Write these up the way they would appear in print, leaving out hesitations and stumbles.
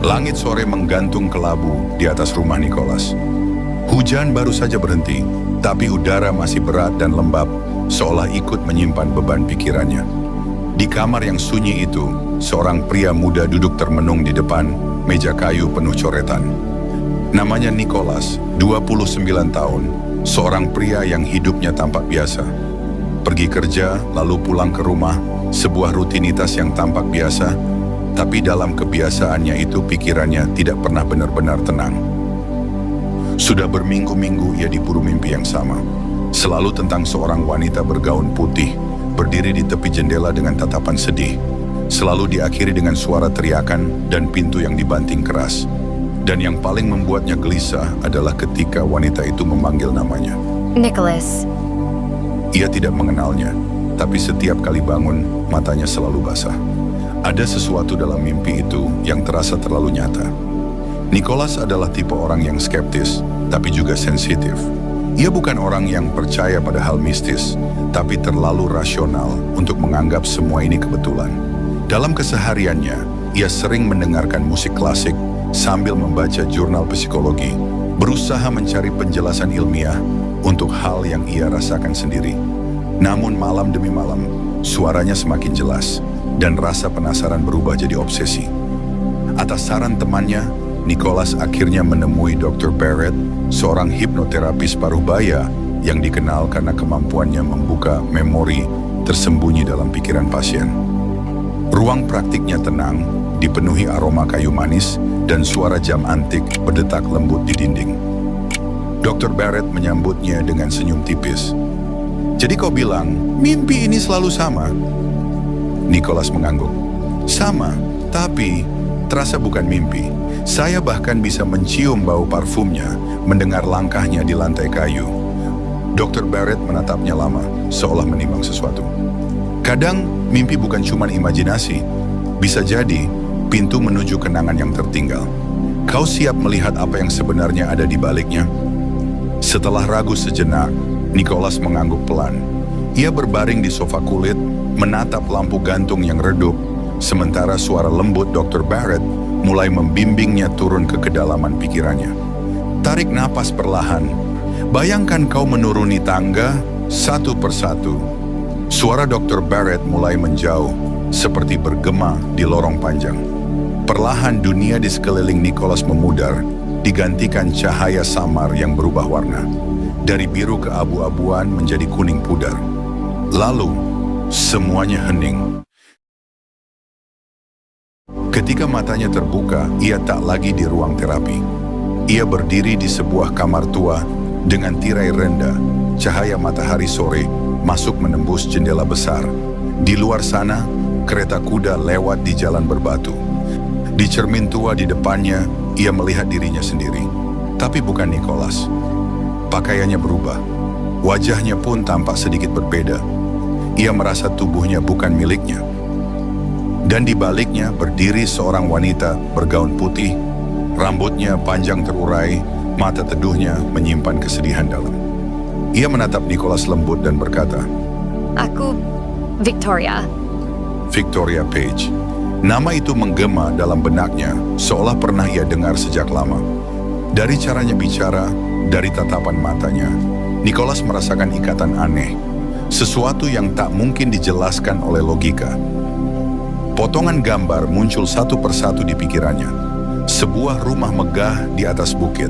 Langit sore menggantung kelabu di atas rumah Nicholas. Hujan baru saja berhenti, tapi udara masih berat dan lembab, seolah ikut menyimpan beban pikirannya. Di kamar yang sunyi itu, seorang pria muda duduk termenung di depan meja kayu penuh coretan. Namanya Nicholas, 29 tahun, seorang pria yang hidupnya tampak biasa. Pergi kerja, lalu pulang ke rumah, sebuah rutinitas yang tampak biasa, tapi dalam kebiasaannya itu pikirannya tidak pernah benar-benar tenang. Sudah berminggu-minggu ia diburu mimpi yang sama, selalu tentang seorang wanita bergaun putih, berdiri di tepi jendela dengan tatapan sedih, selalu diakhiri dengan suara teriakan dan pintu yang dibanting keras. Dan yang paling membuatnya gelisah adalah ketika wanita itu memanggil namanya. Nicholas. Ia tidak mengenalnya, tapi setiap kali bangun, matanya selalu basah. Ada sesuatu dalam mimpi itu yang terasa terlalu nyata. Nicholas adalah tipe orang yang skeptis, tapi juga sensitif. Ia bukan orang yang percaya pada hal mistis, tapi terlalu rasional untuk menganggap semua ini kebetulan. Dalam kesehariannya, ia sering mendengarkan musik klasik sambil membaca jurnal psikologi, berusaha mencari penjelasan ilmiah untuk hal yang ia rasakan sendiri. Namun malam demi malam, suaranya semakin jelas, dan rasa penasaran berubah jadi obsesi. Atas saran temannya, Nicholas akhirnya menemui Dr. Barrett, seorang hipnoterapis paruh baya yang dikenal karena kemampuannya membuka memori tersembunyi dalam pikiran pasien. Ruang praktiknya tenang, dipenuhi aroma kayu manis, dan suara jam antik berdetak lembut di dinding. Dr. Barrett menyambutnya dengan senyum tipis. "Jadi kau bilang, mimpi ini selalu sama?" Nicholas mengangguk. "Sama, tapi terasa bukan mimpi. Saya bahkan bisa mencium bau parfumnya, mendengar langkahnya di lantai kayu." Dr. Barrett menatapnya lama, seolah menimbang sesuatu. "Kadang mimpi bukan cuma imajinasi. Bisa jadi pintu menuju kenangan yang tertinggal. Kau siap melihat apa yang sebenarnya ada di baliknya?" Setelah ragu sejenak, Nicholas mengangguk pelan. Ia berbaring di sofa kulit, menatap lampu gantung yang redup, sementara suara lembut Dr. Barrett mulai membimbingnya turun ke kedalaman pikirannya. "Tarik napas perlahan. Bayangkan kau menuruni tangga satu persatu." Suara Dr. Barrett mulai menjauh, seperti bergema di lorong panjang. Perlahan dunia di sekeliling Nicholas memudar, digantikan cahaya samar yang berubah warna. Dari biru ke abu-abuan menjadi kuning pudar. Lalu, semuanya hening. Ketika matanya terbuka, ia tak lagi di ruang terapi. Ia berdiri di sebuah kamar tua dengan tirai rendah. Cahaya matahari sore masuk menembus jendela besar. Di luar sana, kereta kuda lewat di jalan berbatu. Di cermin tua di depannya, ia melihat dirinya sendiri. Tapi bukan Nicholas. Pakaiannya berubah. Wajahnya pun tampak sedikit berbeda. Ia merasa tubuhnya bukan miliknya. Dan di baliknya berdiri seorang wanita bergaun putih, rambutnya panjang terurai, mata teduhnya menyimpan kesedihan dalam. Ia menatap Nicholas lembut dan berkata, Aku Victoria. Victoria Page. Nama itu menggema dalam benaknya, seolah pernah ia dengar sejak lama. Dari caranya bicara, dari tatapan matanya, Nicholas merasakan ikatan aneh, sesuatu yang tak mungkin dijelaskan oleh logika. Potongan gambar muncul satu persatu di pikirannya. Sebuah rumah megah di atas bukit.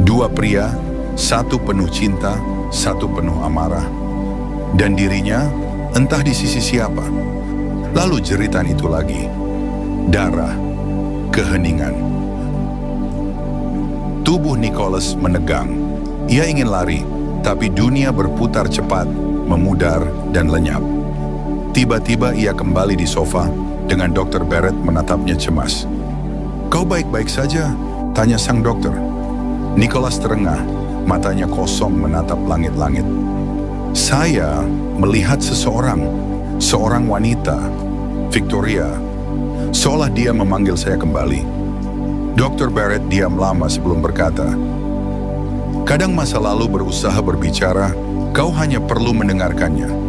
Dua pria, satu penuh cinta, satu penuh amarah. Dan dirinya, entah di sisi siapa. Lalu jeritan itu lagi. Darah, keheningan. Tubuh Nicholas menegang. Ia ingin lari, tapi dunia berputar cepat, memudar dan lenyap. Tiba-tiba ia kembali di sofa dengan Dr. Barrett menatapnya cemas. "Kau baik-baik saja?" tanya sang dokter. Nicholas terengah, matanya kosong menatap langit-langit. "Saya melihat seorang wanita, Victoria, seolah dia memanggil saya kembali." Dr. Barrett diam lama sebelum berkata, "Kadang masa lalu berusaha berbicara, kau hanya perlu mendengarkannya."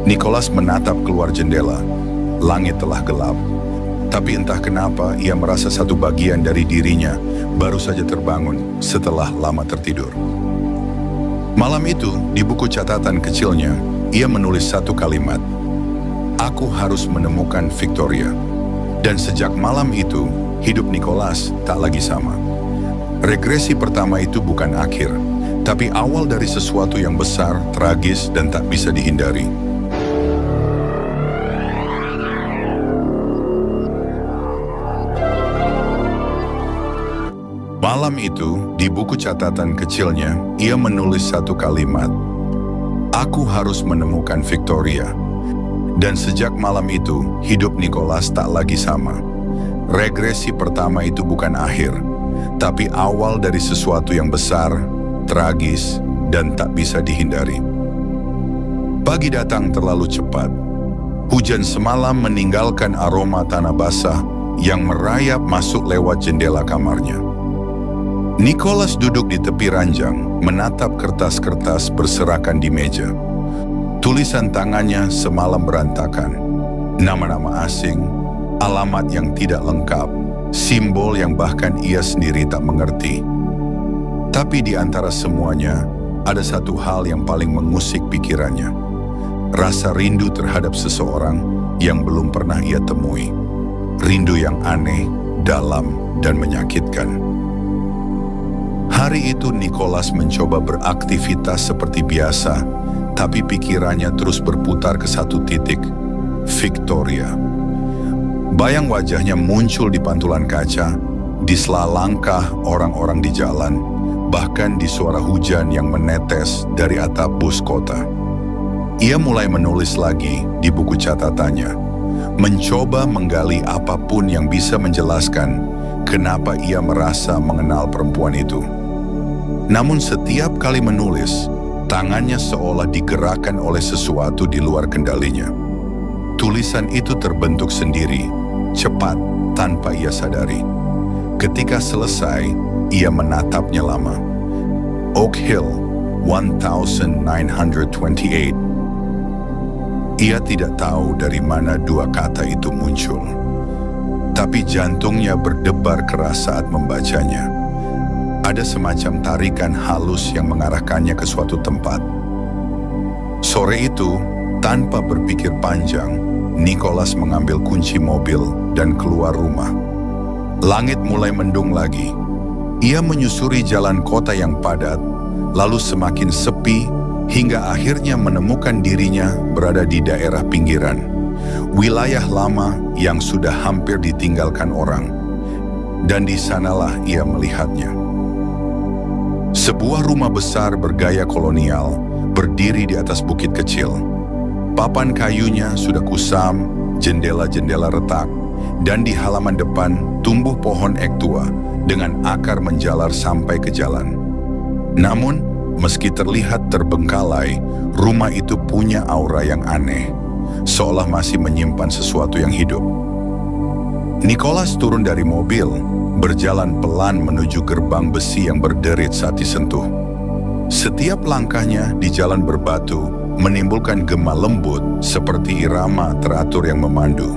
Nicholas menatap keluar jendela. Langit telah gelap. Tapi entah kenapa ia merasa satu bagian dari dirinya baru saja terbangun setelah lama tertidur. Malam itu, di buku catatan kecilnya, ia menulis satu kalimat, "Aku harus menemukan Victoria." Dan sejak malam itu, hidup Nicholas tak lagi sama. Regresi pertama itu bukan akhir, tapi awal dari sesuatu yang besar, tragis, dan tak bisa dihindari. Malam itu, di buku catatan kecilnya, ia menulis satu kalimat, "Aku harus menemukan Victoria." Dan sejak malam itu, hidup Nicholas tak lagi sama. Regresi pertama itu bukan akhir, tapi awal dari sesuatu yang besar, tragis, dan tak bisa dihindari. Pagi datang terlalu cepat. Hujan semalam meninggalkan aroma tanah basah yang merayap masuk lewat jendela kamarnya. Nicholas duduk di tepi ranjang, menatap kertas-kertas berserakan di meja. Tulisan tangannya semalam berantakan. Nama-nama asing, alamat yang tidak lengkap, simbol yang bahkan ia sendiri tak mengerti. Tapi di antara semuanya, ada satu hal yang paling mengusik pikirannya. Rasa rindu terhadap seseorang yang belum pernah ia temui. Rindu yang aneh, dalam, dan menyakitkan. Hari itu Nicholas mencoba beraktivitas seperti biasa, tapi pikirannya terus berputar ke satu titik, Victoria. Bayang wajahnya muncul di pantulan kaca, di sela langkah orang-orang di jalan, bahkan di suara hujan yang menetes dari atap bus kota. Ia mulai menulis lagi di buku catatannya, mencoba menggali apapun yang bisa menjelaskan kenapa ia merasa mengenal perempuan itu. Namun setiap kali menulis, tangannya seolah digerakkan oleh sesuatu di luar kendalinya. Tulisan itu terbentuk sendiri, cepat, tanpa ia sadari. Ketika selesai, ia menatapnya lama. Oak Hill, 1928. Ia tidak tahu dari mana dua kata itu muncul. Tapi jantungnya berdebar keras saat membacanya. Ada semacam tarikan halus yang mengarahkannya ke suatu tempat. Sore itu, tanpa berpikir panjang, Nicholas mengambil kunci mobil dan keluar rumah. Langit mulai mendung lagi. Ia menyusuri jalan kota yang padat, lalu semakin sepi, hingga akhirnya menemukan dirinya berada di daerah pinggiran. Wilayah lama yang sudah hampir ditinggalkan orang. Dan di sanalah ia melihatnya. Sebuah rumah besar bergaya kolonial berdiri di atas bukit kecil. Papan kayunya sudah kusam, jendela-jendela retak, dan di halaman depan tumbuh pohon ek tua dengan akar menjalar sampai ke jalan. Namun, meski terlihat terbengkalai, rumah itu punya aura yang aneh, seolah masih menyimpan sesuatu yang hidup. Nicholas turun dari mobil, berjalan pelan menuju gerbang besi yang berderit saat disentuh. Setiap langkahnya di jalan berbatu menimbulkan gema lembut seperti irama teratur yang memandu.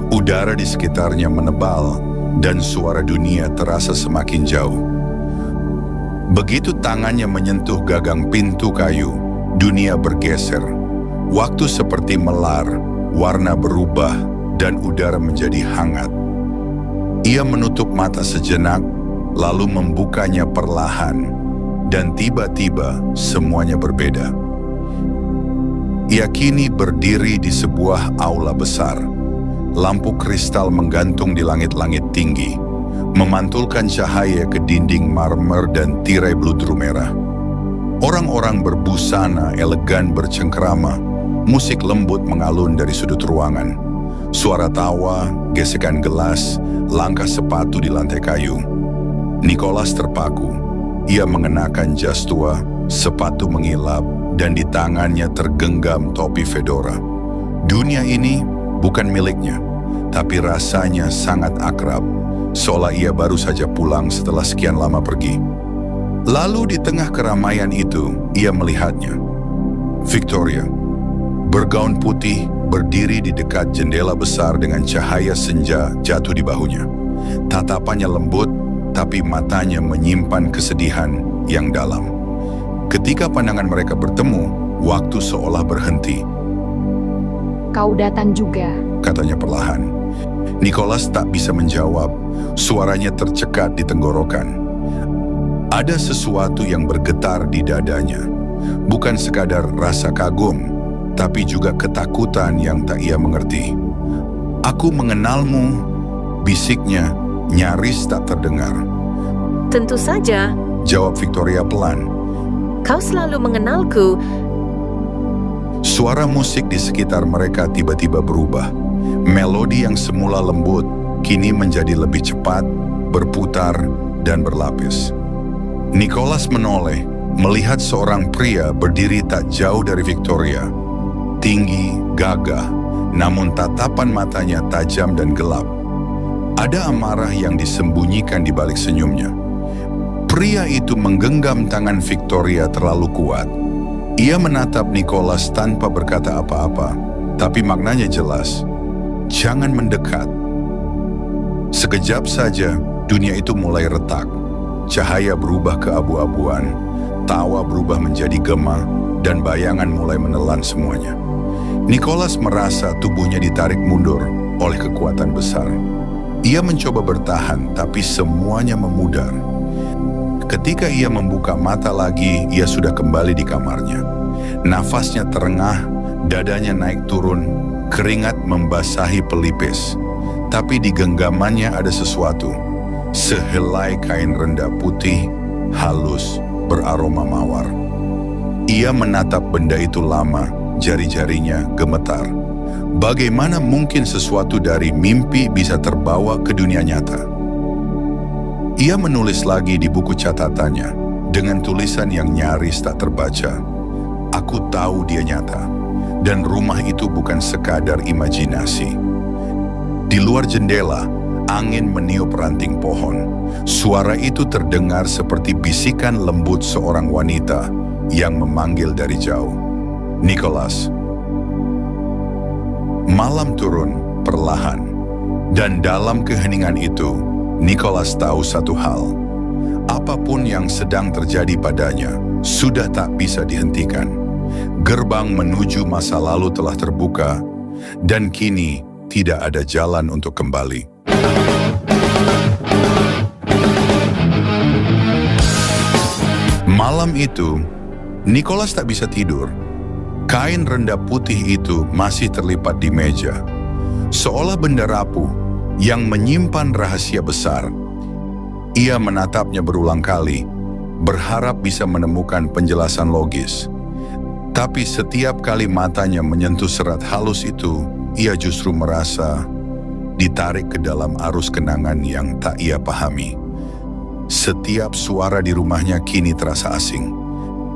Udara di sekitarnya menebal dan suara dunia terasa semakin jauh. Begitu tangannya menyentuh gagang pintu kayu, dunia bergeser. Waktu seperti melar, warna berubah, dan udara menjadi hangat. Ia menutup mata sejenak, lalu membukanya perlahan, dan tiba-tiba semuanya berbeda. Ia kini berdiri di sebuah aula besar. Lampu kristal menggantung di langit-langit tinggi, memantulkan cahaya ke dinding marmer dan tirai bludru merah. Orang-orang berbusana elegan bercengkrama, musik lembut mengalun dari sudut ruangan. Suara tawa, gesekan gelas, langkah sepatu di lantai kayu. Nicholas terpaku. Ia mengenakan jas tua, sepatu mengilap, dan di tangannya tergenggam topi fedora. Dunia ini bukan miliknya, tapi rasanya sangat akrab, seolah ia baru saja pulang setelah sekian lama pergi. Lalu di tengah keramaian itu, ia melihatnya. Victoria, bergaun putih, berdiri di dekat jendela besar dengan cahaya senja jatuh di bahunya. Tatapannya lembut, tapi matanya menyimpan kesedihan yang dalam. Ketika pandangan mereka bertemu, waktu seolah berhenti. Kau datang juga. Katanya perlahan. Nicholas tak bisa menjawab, suaranya tercekat di tenggorokan. Ada sesuatu yang bergetar di dadanya, bukan sekadar rasa kagum, tapi juga ketakutan yang tak ia mengerti. "Aku mengenalmu," bisiknya nyaris tak terdengar. Tentu saja, Jawab Victoria pelan. kau selalu mengenalku. Suara musik di sekitar mereka tiba-tiba berubah. Melodi yang semula lembut, kini menjadi lebih cepat, berputar, dan berlapis. Nicholas menoleh, melihat seorang pria berdiri tak jauh dari Victoria. Tinggi, gagah, namun tatapan matanya tajam dan gelap. Ada amarah yang disembunyikan di balik senyumnya. Pria itu menggenggam tangan Victoria terlalu kuat. Ia menatap Nicholas tanpa berkata apa-apa, tapi maknanya jelas. Jangan mendekat. Sekejap saja, dunia itu mulai retak. Cahaya berubah keabu-abuan, tawa berubah menjadi gema, dan bayangan mulai menelan semuanya. Nicholas merasa tubuhnya ditarik mundur oleh kekuatan besar. Ia mencoba bertahan, tapi semuanya memudar. Ketika ia membuka mata lagi, ia sudah kembali di kamarnya. Nafasnya terengah, dadanya naik turun, keringat membasahi pelipis. Tapi di genggamannya ada sesuatu. Sehelai kain rendah putih, halus, beraroma mawar. Ia menatap benda itu lama, jari-jarinya gemetar. Bagaimana mungkin sesuatu dari mimpi bisa terbawa ke dunia nyata? Ia menulis lagi di buku catatannya, dengan tulisan yang nyaris tak terbaca. Aku tahu dia nyata, dan rumah itu bukan sekadar imajinasi. Di luar jendela, angin meniup ranting pohon. Suara itu terdengar seperti bisikan lembut seorang wanita yang memanggil dari jauh. Nicholas. Malam turun perlahan, dan dalam keheningan itu, Nicholas tahu satu hal. Apapun yang sedang terjadi padanya sudah tak bisa dihentikan. Gerbang menuju masa lalu telah terbuka, dan kini tidak ada jalan untuk kembali. Malam itu, Nicholas tak bisa tidur. Kain rendah putih itu masih terlipat di meja, seolah benda rapuh yang menyimpan rahasia besar. Ia menatapnya berulang kali, berharap bisa menemukan penjelasan logis. Tapi setiap kali matanya menyentuh serat halus itu, ia justru merasa ditarik ke dalam arus kenangan yang tak ia pahami. Setiap suara di rumahnya kini terasa asing.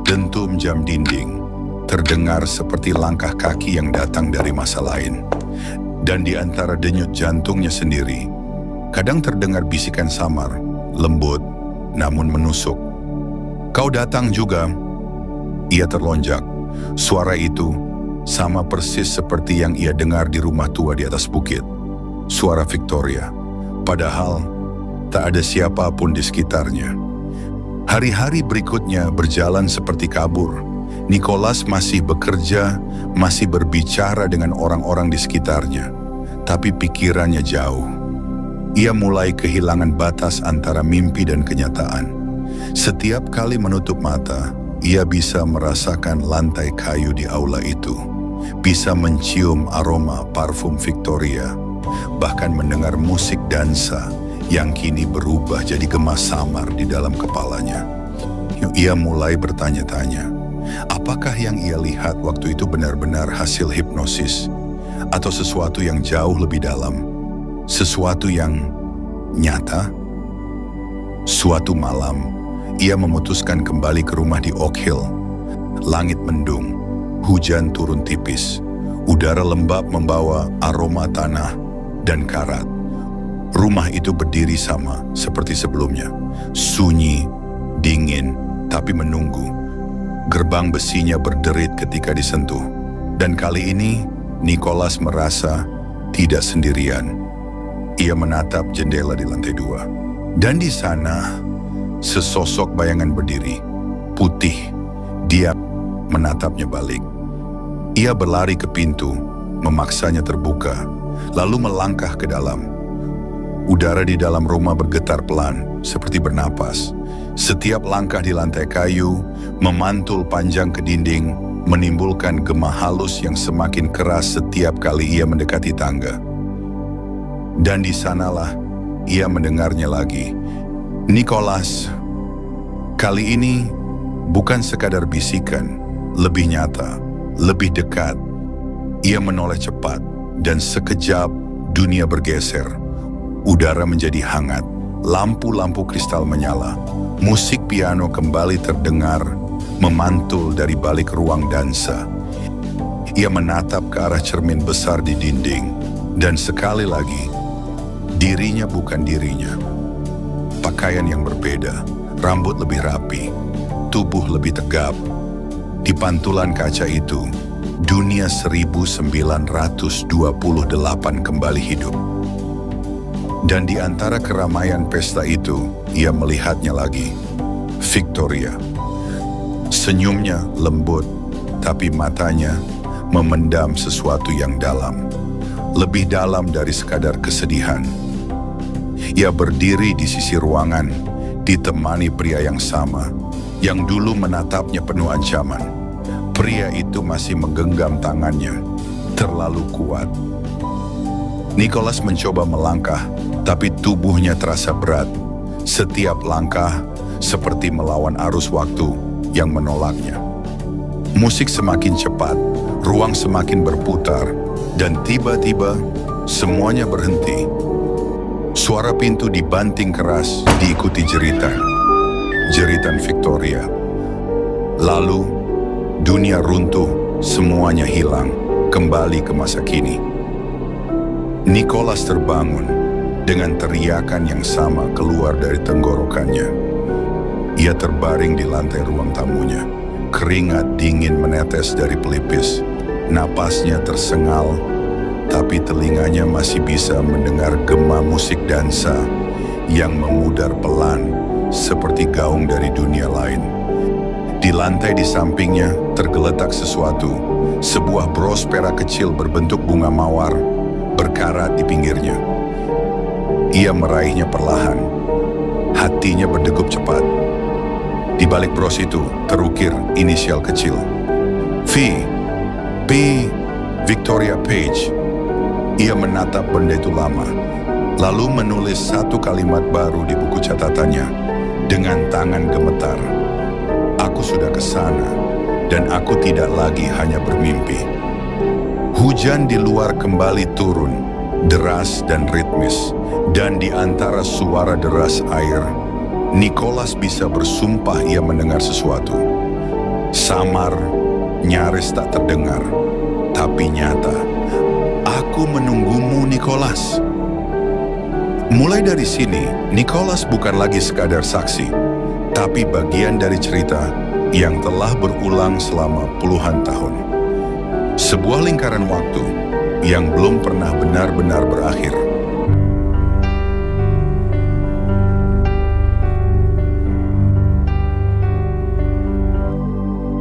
Dentum jam dinding terdengar seperti langkah kaki yang datang dari masa lain. Dan di antara denyut jantungnya sendiri, kadang terdengar bisikan samar, lembut, namun menusuk. "Kau datang juga." Ia terlonjak. Suara itu sama persis seperti yang ia dengar di rumah tua di atas bukit. Suara Victoria. Padahal tak ada siapapun di sekitarnya. Hari-hari berikutnya berjalan seperti kabur. Nicholas masih bekerja, masih berbicara dengan orang-orang di sekitarnya, tapi pikirannya jauh. Ia mulai kehilangan batas antara mimpi dan kenyataan. Setiap kali menutup mata, ia bisa merasakan lantai kayu di aula itu, bisa mencium aroma parfum Victoria, bahkan mendengar musik dansa yang kini berubah jadi gema samar di dalam kepalanya. Ia mulai bertanya-tanya, apakah yang ia lihat waktu itu benar-benar hasil hipnosis, atau sesuatu yang jauh lebih dalam, sesuatu yang nyata? Suatu malam, ia memutuskan kembali ke rumah di Oak Hill. Langit mendung, hujan turun tipis, udara lembab membawa aroma tanah dan karat. Rumah itu berdiri sama seperti sebelumnya, sunyi, dingin, tapi menunggu. Gerbang besinya berderit ketika disentuh. Dan kali ini, Nicholas merasa tidak sendirian. Ia menatap jendela di lantai 2. Dan di sana, sesosok bayangan berdiri, putih. Dia menatapnya balik. Ia berlari ke pintu, memaksanya terbuka, lalu melangkah ke dalam. Udara di dalam rumah bergetar pelan, seperti bernapas. Setiap langkah di lantai kayu memantul panjang ke dinding, menimbulkan gema halus yang semakin keras setiap kali ia mendekati tangga. Dan di sanalah ia mendengarnya lagi. Nicholas, kali ini bukan sekadar bisikan, lebih nyata, lebih dekat. Ia menoleh cepat, dan sekejap dunia bergeser. Udara menjadi hangat, lampu-lampu kristal menyala. Musik piano kembali terdengar, memantul dari balik ruang dansa. Ia menatap ke arah cermin besar di dinding, dan sekali lagi, dirinya bukan dirinya. Pakaian yang berbeda, rambut lebih rapi, tubuh lebih tegap. Di pantulan kaca itu, dunia 1928 kembali hidup. Dan di antara keramaian pesta itu, ia melihatnya lagi. Victoria. Senyumnya lembut, tapi matanya memendam sesuatu yang dalam. Lebih dalam dari sekadar kesedihan. Ia berdiri di sisi ruangan, ditemani pria yang sama, yang dulu menatapnya penuh ancaman. Pria itu masih menggenggam tangannya, terlalu kuat. Nicholas mencoba melangkah, tapi tubuhnya terasa berat. Setiap langkah seperti melawan arus waktu yang menolaknya. Musik semakin cepat, ruang semakin berputar, dan tiba-tiba semuanya berhenti. Suara pintu dibanting keras, diikuti jeritan. Jeritan Victoria. Lalu, dunia runtuh, semuanya hilang, kembali ke masa kini. Nicholas terbangun, dengan teriakan yang sama keluar dari tenggorokannya. Ia terbaring di lantai ruang tamunya. Keringat dingin menetes dari pelipis. Napasnya tersengal, tapi telinganya masih bisa mendengar gema musik dansa yang memudar pelan seperti gaung dari dunia lain. Di lantai di sampingnya tergeletak sesuatu, sebuah bros perak kecil berbentuk bunga mawar berkarat di pinggirnya. Ia meraihnya perlahan, hatinya berdegup cepat. Di balik bros itu terukir inisial kecil. V. Victoria Page. Ia menatap benda itu lama, lalu menulis satu kalimat baru di buku catatannya dengan tangan gemetar. Aku sudah ke sana, dan aku tidak lagi hanya bermimpi. Hujan di luar kembali turun, deras dan ritmis, dan di antara suara deras air, Nicholas bisa bersumpah ia mendengar sesuatu. Samar, nyaris tak terdengar, tapi nyata. Aku menunggumu, Nicholas. Mulai dari sini, Nicholas bukan lagi sekadar saksi, tapi bagian dari cerita yang telah berulang selama puluhan tahun. Sebuah lingkaran waktu yang belum pernah benar-benar berakhir.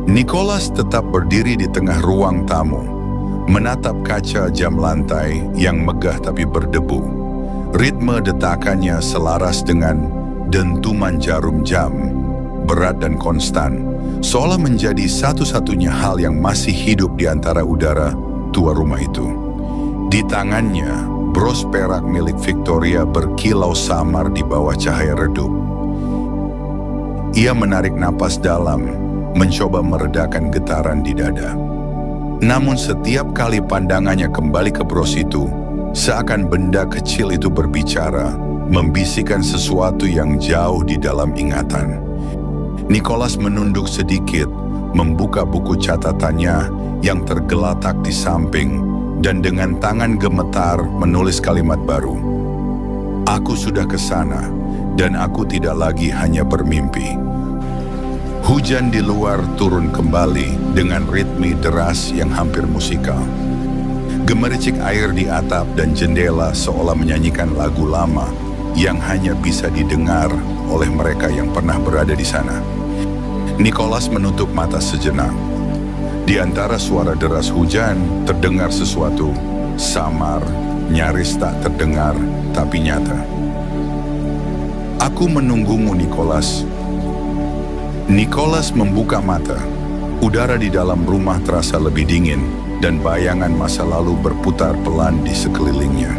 Nicholas tetap berdiri di tengah ruang tamu, menatap kaca jam lantai yang megah tapi berdebu. Ritme detakannya selaras dengan dentuman jarum jam, berat dan konstan, seolah menjadi satu-satunya hal yang masih hidup di antara udara tua rumah itu. Di tangannya, bros perak milik Victoria berkilau samar di bawah cahaya redup. Ia menarik napas dalam, mencoba meredakan getaran di dada. Namun setiap kali pandangannya kembali ke bros itu, seakan benda kecil itu berbicara, membisikkan sesuatu yang jauh di dalam ingatan. Nicholas menunduk sedikit, membuka buku catatannya yang tergeletak di samping, dan dengan tangan gemetar menulis kalimat baru. Aku sudah ke sana, dan aku tidak lagi hanya bermimpi. Hujan di luar turun kembali dengan ritme deras yang hampir musikal. Gemericik air di atap dan jendela seolah menyanyikan lagu lama yang hanya bisa didengar oleh mereka yang pernah berada di sana. Nicholas menutup mata sejenak. Di antara suara deras hujan, terdengar sesuatu samar, nyaris tak terdengar, tapi nyata. "Aku menunggumu, Nicholas." Nicholas membuka mata. Udara di dalam rumah terasa lebih dingin dan bayangan masa lalu berputar pelan di sekelilingnya.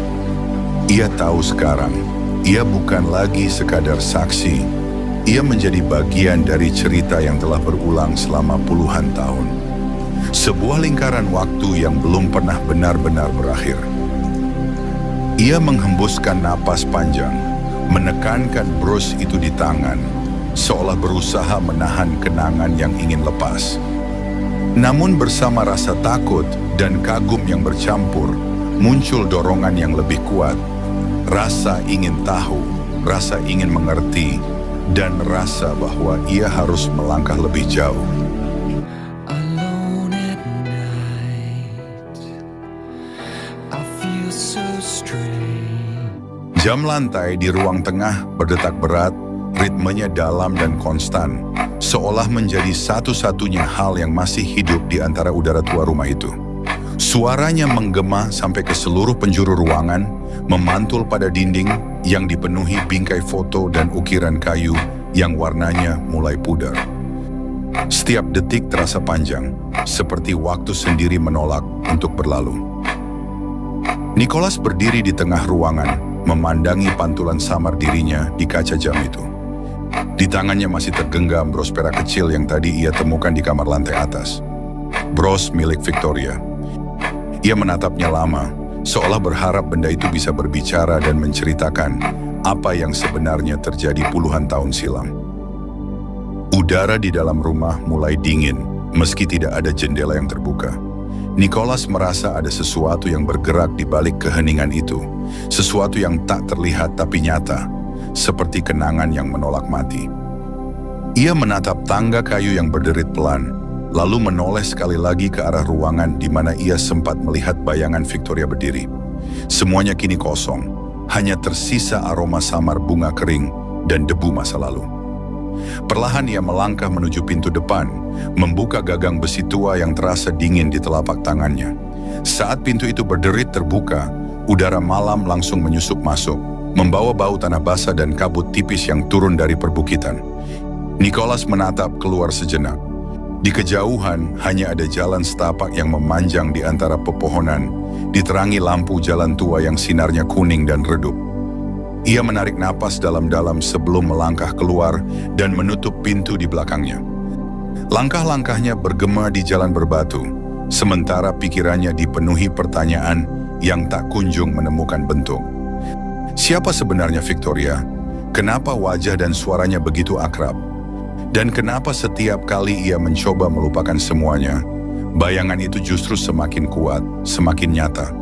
Ia tahu sekarang, ia bukan lagi sekadar saksi. Ia menjadi bagian dari cerita yang telah berulang selama puluhan tahun. Sebuah lingkaran waktu yang belum pernah benar-benar berakhir. Ia menghembuskan napas panjang, menekankan brush itu di tangan, seolah berusaha menahan kenangan yang ingin lepas. Namun bersama rasa takut dan kagum yang bercampur, muncul dorongan yang lebih kuat. Rasa ingin tahu, rasa ingin mengerti, dan rasa bahwa ia harus melangkah lebih jauh. Alone at night, I feel so strange. Jam lantai di ruang tengah berdetak berat, ritmenya dalam dan konstan, seolah menjadi satu-satunya hal yang masih hidup di antara udara tua rumah itu. Suaranya menggema sampai ke seluruh penjuru ruangan, memantul pada dinding yang dipenuhi bingkai foto dan ukiran kayu yang warnanya mulai pudar. Setiap detik terasa panjang, seperti waktu sendiri menolak untuk berlalu. Nicholas berdiri di tengah ruangan, memandangi pantulan samar dirinya di kaca jam itu. Di tangannya masih tergenggam bros perak kecil yang tadi ia temukan di kamar lantai atas. Bros milik Victoria. Ia menatapnya lama, seolah berharap benda itu bisa berbicara dan menceritakan apa yang sebenarnya terjadi puluhan tahun silam. Udara di dalam rumah mulai dingin, meski tidak ada jendela yang terbuka. Nicholas merasa ada sesuatu yang bergerak di balik keheningan itu, sesuatu yang tak terlihat tapi nyata, seperti kenangan yang menolak mati. Ia menatap tangga kayu yang berderit pelan, lalu menoleh sekali lagi ke arah ruangan di mana ia sempat melihat bayangan Victoria berdiri. Semuanya kini kosong, hanya tersisa aroma samar bunga kering dan debu masa lalu. Perlahan ia melangkah menuju pintu depan, membuka gagang besi tua yang terasa dingin di telapak tangannya. Saat pintu itu berderit terbuka, udara malam langsung menyusup masuk, membawa bau tanah basah dan kabut tipis yang turun dari perbukitan. Nicholas menatap keluar sejenak. Di kejauhan hanya ada jalan setapak yang memanjang di antara pepohonan, diterangi lampu jalan tua yang sinarnya kuning dan redup. Ia menarik napas dalam-dalam sebelum melangkah keluar dan menutup pintu di belakangnya. Langkah-langkahnya bergema di jalan berbatu, sementara pikirannya dipenuhi pertanyaan yang tak kunjung menemukan bentuk. Siapa sebenarnya Victoria? Kenapa wajah dan suaranya begitu akrab? Dan kenapa setiap kali ia mencoba melupakan semuanya, bayangan itu justru semakin kuat, semakin nyata.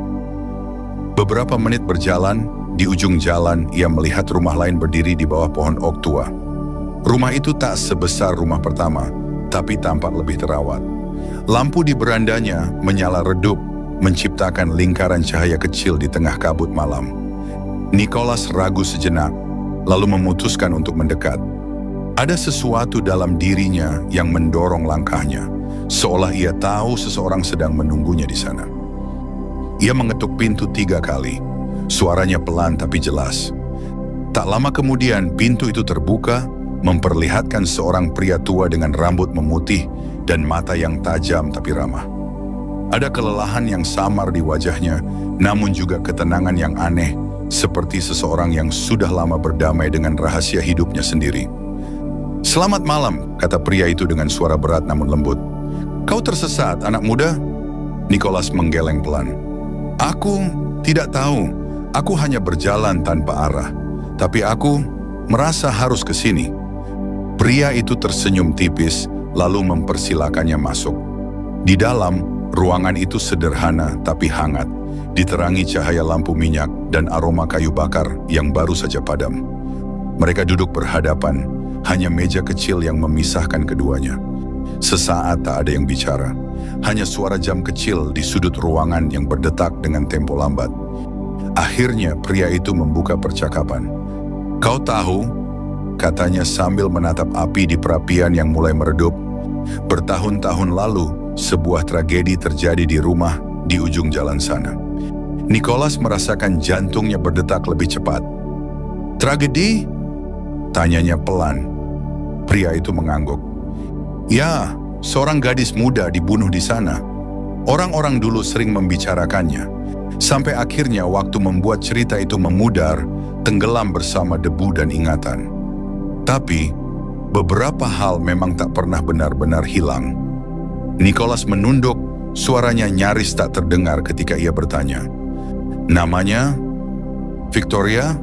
Beberapa menit berjalan, di ujung jalan ia melihat rumah lain berdiri di bawah pohon oak tua. Rumah itu tak sebesar rumah pertama, tapi tampak lebih terawat. Lampu di berandanya menyala redup, menciptakan lingkaran cahaya kecil di tengah kabut malam. Nicholas ragu sejenak, lalu memutuskan untuk mendekat. Ada sesuatu dalam dirinya yang mendorong langkahnya, seolah ia tahu seseorang sedang menunggunya di sana. Ia mengetuk pintu 3 kali. Suaranya pelan tapi jelas. Tak lama kemudian pintu itu terbuka, memperlihatkan seorang pria tua dengan rambut memutih dan mata yang tajam tapi ramah. Ada kelelahan yang samar di wajahnya, namun juga ketenangan yang aneh, seperti seseorang yang sudah lama berdamai dengan rahasia hidupnya sendiri. "Selamat malam," kata pria itu dengan suara berat namun lembut. "Kau tersesat, anak muda?" Nicholas menggeleng pelan. "Aku tidak tahu. Aku hanya berjalan tanpa arah. Tapi aku merasa harus ke sini." Pria itu tersenyum tipis, lalu mempersilakannya masuk. Di dalam, ruangan itu sederhana tapi hangat, diterangi cahaya lampu minyak dan aroma kayu bakar yang baru saja padam. Mereka duduk berhadapan, Hanya meja kecil yang memisahkan keduanya. Sesaat tak ada yang bicara. Hanya suara jam kecil di sudut ruangan yang berdetak dengan tempo lambat. Akhirnya pria itu membuka percakapan. "Kau tahu," katanya sambil menatap api di perapian yang mulai meredup, "bertahun-tahun lalu sebuah tragedi terjadi di rumah di ujung jalan sana." Nicholas merasakan jantungnya berdetak lebih cepat. "Tragedi?" tanyanya pelan. Pria itu mengangguk. "Ya, seorang gadis muda dibunuh di sana. Orang-orang dulu sering membicarakannya. Sampai akhirnya waktu membuat cerita itu memudar, tenggelam bersama debu dan ingatan. Tapi, beberapa hal memang tak pernah benar-benar hilang." Nicholas menunduk, suaranya nyaris tak terdengar ketika ia bertanya. "Namanya? Victoria?"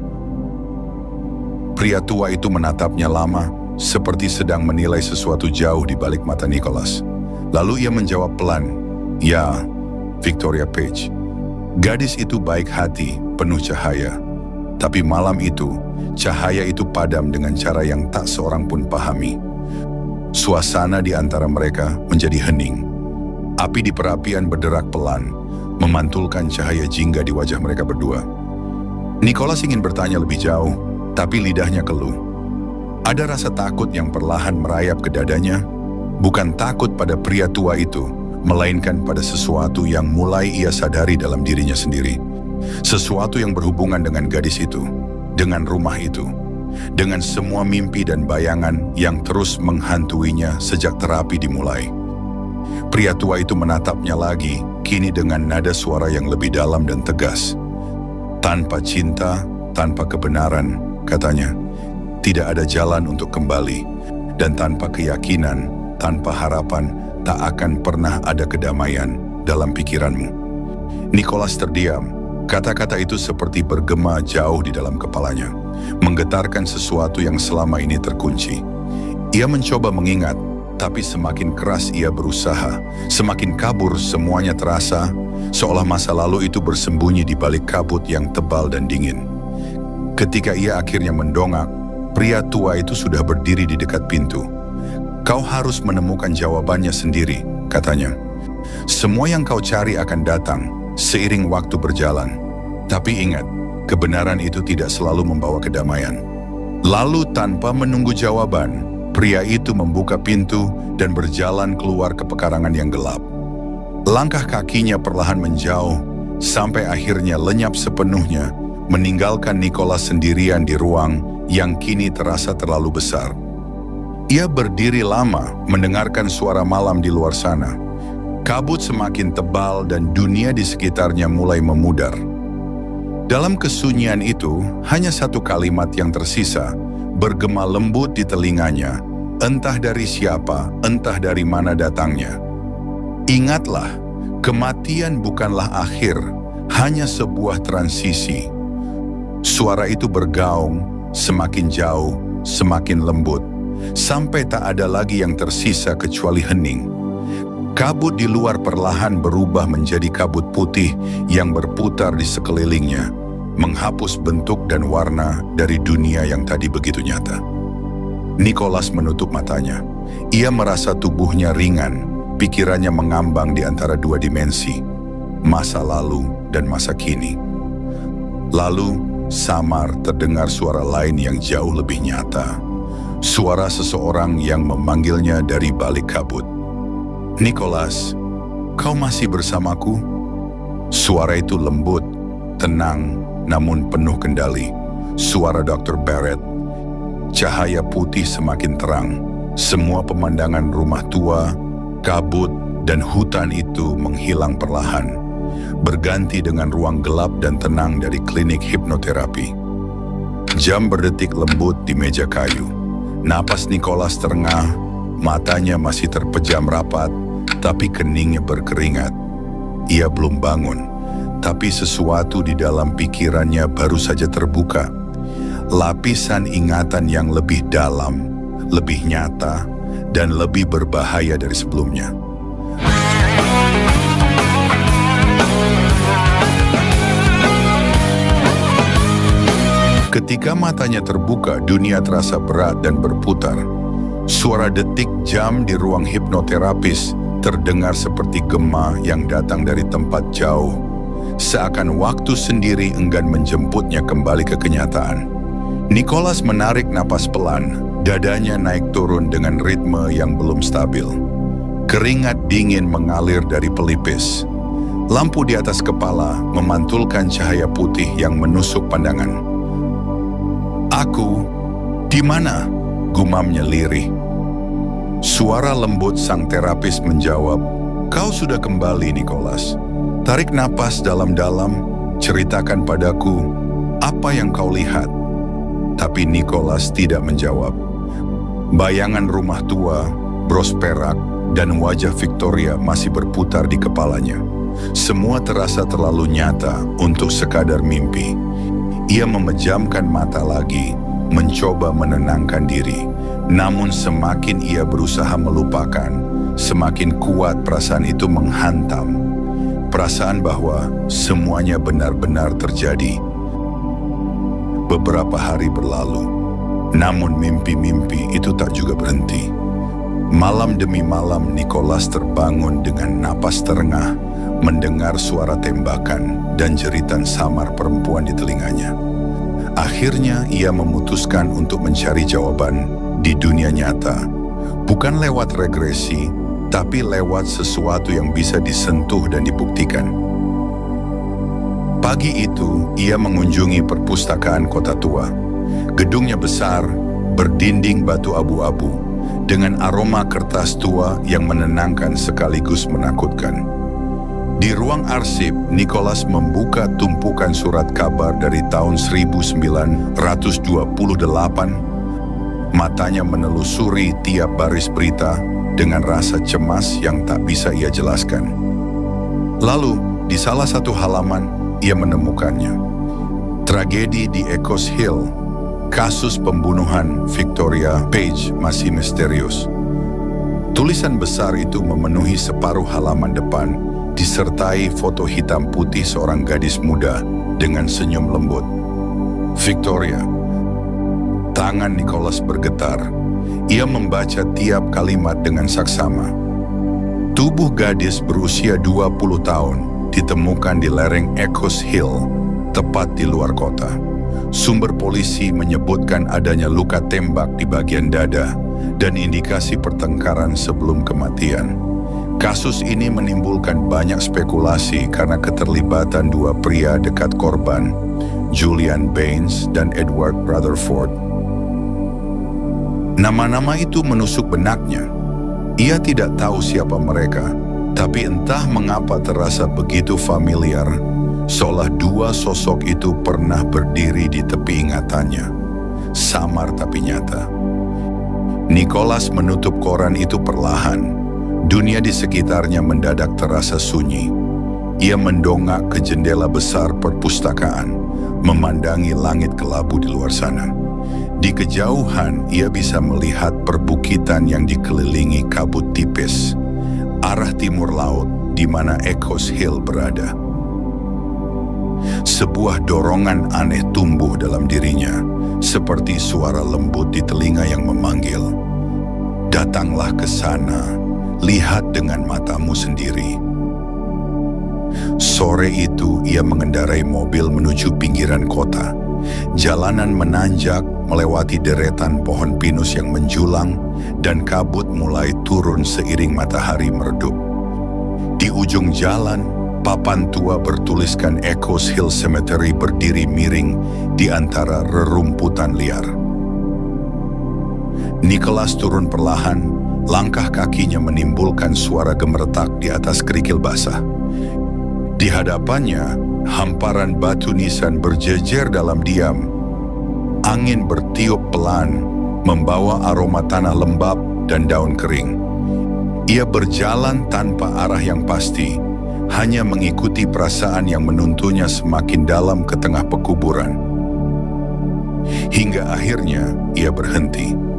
Pria tua itu menatapnya lama, seperti sedang menilai sesuatu jauh di balik mata Nicholas. Lalu ia menjawab pelan, "Ya, Victoria Page." Gadis itu baik hati, penuh cahaya. Tapi malam itu, cahaya itu padam dengan cara yang tak seorang pun pahami. Suasana di antara mereka menjadi hening. Api di perapian berderak pelan, memantulkan cahaya jingga di wajah mereka berdua. Nicholas ingin bertanya lebih jauh, tapi lidahnya keluh. Ada rasa takut yang perlahan merayap ke dadanya, bukan takut pada pria tua itu, melainkan pada sesuatu yang mulai ia sadari dalam dirinya sendiri. Sesuatu yang berhubungan dengan gadis itu, dengan rumah itu, dengan semua mimpi dan bayangan yang terus menghantuinya sejak terapi dimulai. Pria tua itu menatapnya lagi, kini dengan nada suara yang lebih dalam dan tegas. "Tanpa cinta, tanpa kebenaran," katanya, "tidak ada jalan untuk kembali. Dan tanpa keyakinan, tanpa harapan, tak akan pernah ada kedamaian dalam pikiranmu." Nicholas terdiam. Kata-kata itu seperti bergema jauh di dalam kepalanya, menggetarkan sesuatu yang selama ini terkunci. Ia mencoba mengingat, tapi semakin keras ia berusaha, semakin kabur semuanya terasa, seolah masa lalu itu bersembunyi di balik kabut yang tebal dan dingin. Ketika ia akhirnya mendongak, pria tua itu sudah berdiri di dekat pintu. "Kau harus menemukan jawabannya sendiri," katanya. "Semua yang kau cari akan datang seiring waktu berjalan. Tapi ingat, kebenaran itu tidak selalu membawa kedamaian." Lalu tanpa menunggu jawaban, pria itu membuka pintu dan berjalan keluar ke pekarangan yang gelap. Langkah kakinya perlahan menjauh, sampai akhirnya lenyap sepenuhnya, meninggalkan Nicholas sendirian di ruang yang kini terasa terlalu besar. Ia berdiri lama mendengarkan suara malam di luar sana. Kabut semakin tebal dan dunia di sekitarnya mulai memudar. Dalam kesunyian itu, hanya satu kalimat yang tersisa, bergema lembut di telinganya, entah dari siapa, entah dari mana datangnya. "Ingatlah, kematian bukanlah akhir, hanya sebuah transisi." Suara itu bergaung, semakin jauh, semakin lembut, sampai tak ada lagi yang tersisa kecuali hening. Kabut di luar perlahan berubah menjadi kabut putih yang berputar di sekelilingnya, menghapus bentuk dan warna dari dunia yang tadi begitu nyata. Nicholas menutup matanya. Ia merasa tubuhnya ringan, pikirannya mengambang di antara dua dimensi, masa lalu dan masa kini. Lalu, samar terdengar suara lain yang jauh lebih nyata. Suara seseorang yang memanggilnya dari balik kabut. "Nicholas, kau masih bersamaku?" Suara itu lembut, tenang, namun penuh kendali. Suara Dr. Barrett. Cahaya putih semakin terang. Semua pemandangan rumah tua, kabut, dan hutan itu menghilang perlahan, berganti dengan ruang gelap dan tenang dari klinik hipnoterapi. Jam berdetik lembut di meja kayu. Napas Nicholas terengah, matanya masih terpejam rapat, tapi keningnya berkeringat. Ia belum bangun, tapi sesuatu di dalam pikirannya baru saja terbuka. Lapisan ingatan yang lebih dalam, lebih nyata, dan lebih berbahaya dari sebelumnya. Ketika matanya terbuka, dunia terasa berat dan berputar. Suara detik jam di ruang hipnoterapis terdengar seperti gema yang datang dari tempat jauh. Seakan waktu sendiri enggan menjemputnya kembali ke kenyataan. Nicholas menarik napas pelan, dadanya naik turun dengan ritme yang belum stabil. Keringat dingin mengalir dari pelipis. Lampu di atas kepala memantulkan cahaya putih yang menusuk pandangan. "Aku, di mana?" gumamnya lirih. Suara lembut sang terapis menjawab, "Kau sudah kembali, Nicholas. Tarik napas dalam-dalam, ceritakan padaku apa yang kau lihat." Tapi Nicholas tidak menjawab. Bayangan rumah tua, bros perak, dan wajah Victoria masih berputar di kepalanya. Semua terasa terlalu nyata untuk sekadar mimpi. Ia memejamkan mata lagi, mencoba menenangkan diri. Namun semakin ia berusaha melupakan, semakin kuat perasaan itu menghantam. Perasaan bahwa semuanya benar-benar terjadi. Beberapa hari berlalu, namun mimpi-mimpi itu tak juga berhenti. Malam demi malam Nicholas terbangun dengan napas terengah, mendengar suara tembakan dan jeritan samar perempuan di telinganya. Akhirnya ia memutuskan untuk mencari jawaban di dunia nyata, bukan lewat regresi, tapi lewat sesuatu yang bisa disentuh dan dibuktikan. Pagi itu, ia mengunjungi perpustakaan kota tua. Gedungnya besar, berdinding batu abu-abu, dengan aroma kertas tua yang menenangkan sekaligus menakutkan. Di ruang arsip, Nicholas membuka tumpukan surat kabar dari tahun 1928. Matanya menelusuri tiap baris berita dengan rasa cemas yang tak bisa ia jelaskan. Lalu, di salah satu halaman, ia menemukannya. Tragedi di Echoes Hill, kasus pembunuhan Victoria Page masih misterius. Tulisan besar itu memenuhi separuh halaman depan, disertai foto hitam putih seorang gadis muda dengan senyum lembut. Victoria. Tangan Nicholas bergetar. Ia membaca tiap kalimat dengan saksama. Tubuh gadis berusia 20 tahun ditemukan di lereng Echoes Hill, tepat di luar kota. Sumber polisi menyebutkan adanya luka tembak di bagian dada dan indikasi pertengkaran sebelum kematian. Kasus ini menimbulkan banyak spekulasi karena keterlibatan dua pria dekat korban, Julian Baines dan Edward Rutherford. Nama-nama itu menusuk benaknya. Ia tidak tahu siapa mereka, tapi entah mengapa terasa begitu familiar, seolah dua sosok itu pernah berdiri di tepi ingatannya. Samar tapi nyata. Nicholas menutup koran itu perlahan. Dunia di sekitarnya mendadak terasa sunyi. Ia mendongak ke jendela besar perpustakaan, memandangi langit kelabu di luar sana. Di kejauhan, ia bisa melihat perbukitan yang dikelilingi kabut tipis, arah timur laut di mana Echoes Hill berada. Sebuah dorongan aneh tumbuh dalam dirinya, seperti suara lembut di telinga yang memanggil, "Datanglah ke sana. Lihat dengan matamu sendiri." Sore itu ia mengendarai mobil menuju pinggiran kota. Jalanan menanjak melewati deretan pohon pinus yang menjulang dan kabut mulai turun seiring matahari meredup. Di ujung jalan, papan tua bertuliskan Echoes Hill Cemetery berdiri miring di antara rerumputan liar. Nicholas turun perlahan. Langkah kakinya menimbulkan suara gemeretak di atas kerikil basah. Di hadapannya, hamparan batu nisan berjejer dalam diam. Angin bertiup pelan, membawa aroma tanah lembab dan daun kering. Ia berjalan tanpa arah yang pasti, hanya mengikuti perasaan yang menuntunnya semakin dalam ke tengah pekuburan. Hingga akhirnya, ia berhenti.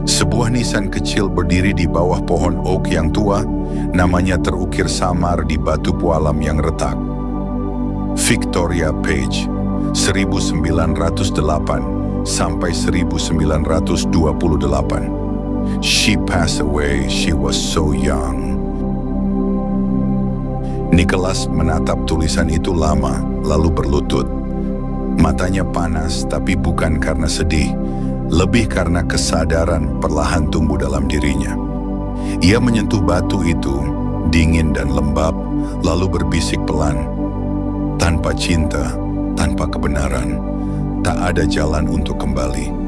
Sebuah nisan kecil berdiri di bawah pohon oak yang tua, namanya terukir samar di batu pualam yang retak. Victoria Page, 1908 sampai 1928. She passed away, she was so young. Nicholas menatap tulisan itu lama, lalu berlutut. Matanya panas, tapi bukan karena sedih, lebih karena kesadaran perlahan tumbuh dalam dirinya. Ia menyentuh batu itu, dingin dan lembab, lalu berbisik pelan, "Tanpa cinta, tanpa kebenaran, tak ada jalan untuk kembali."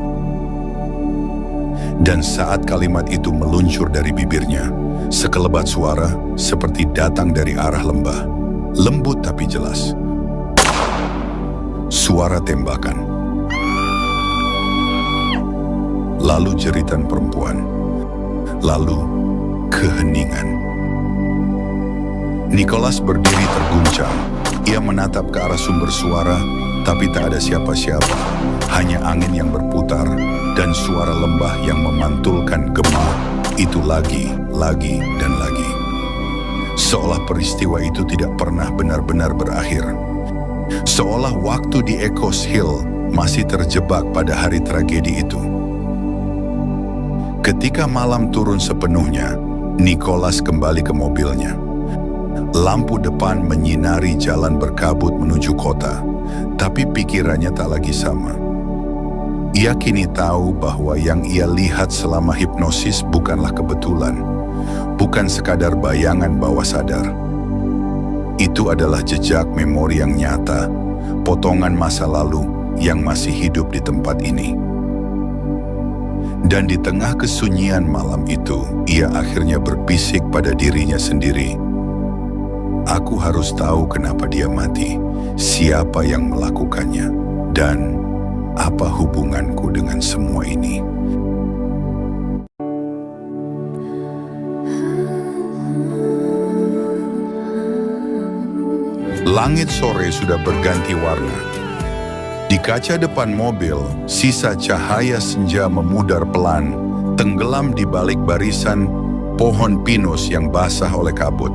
Dan saat kalimat itu meluncur dari bibirnya, sekelebat suara seperti datang dari arah lembah, lembut tapi jelas. Suara tembakan. Lalu jeritan perempuan. Lalu keheningan. Nicholas berdiri terguncang. Ia menatap ke arah sumber suara, tapi tak ada siapa-siapa. Hanya angin yang berputar dan suara lembah yang memantulkan gema itu lagi, dan lagi. Seolah peristiwa itu tidak pernah benar-benar berakhir. Seolah waktu di Echoes Hill masih terjebak pada hari tragedi itu. Ketika malam turun sepenuhnya, Nicholas kembali ke mobilnya. Lampu depan menyinari jalan berkabut menuju kota, tapi pikirannya tak lagi sama. Ia kini tahu bahwa yang ia lihat selama hipnosis bukanlah kebetulan, bukan sekadar bayangan bawah sadar. Itu adalah jejak memori yang nyata, potongan masa lalu yang masih hidup di tempat ini. Dan di tengah kesunyian malam itu, ia akhirnya berbisik pada dirinya sendiri. Aku harus tahu kenapa dia mati, siapa yang melakukannya, dan apa hubunganku dengan semua ini. Langit sore sudah berganti warna. Di kaca depan mobil, sisa cahaya senja memudar pelan, tenggelam di balik barisan pohon pinus yang basah oleh kabut.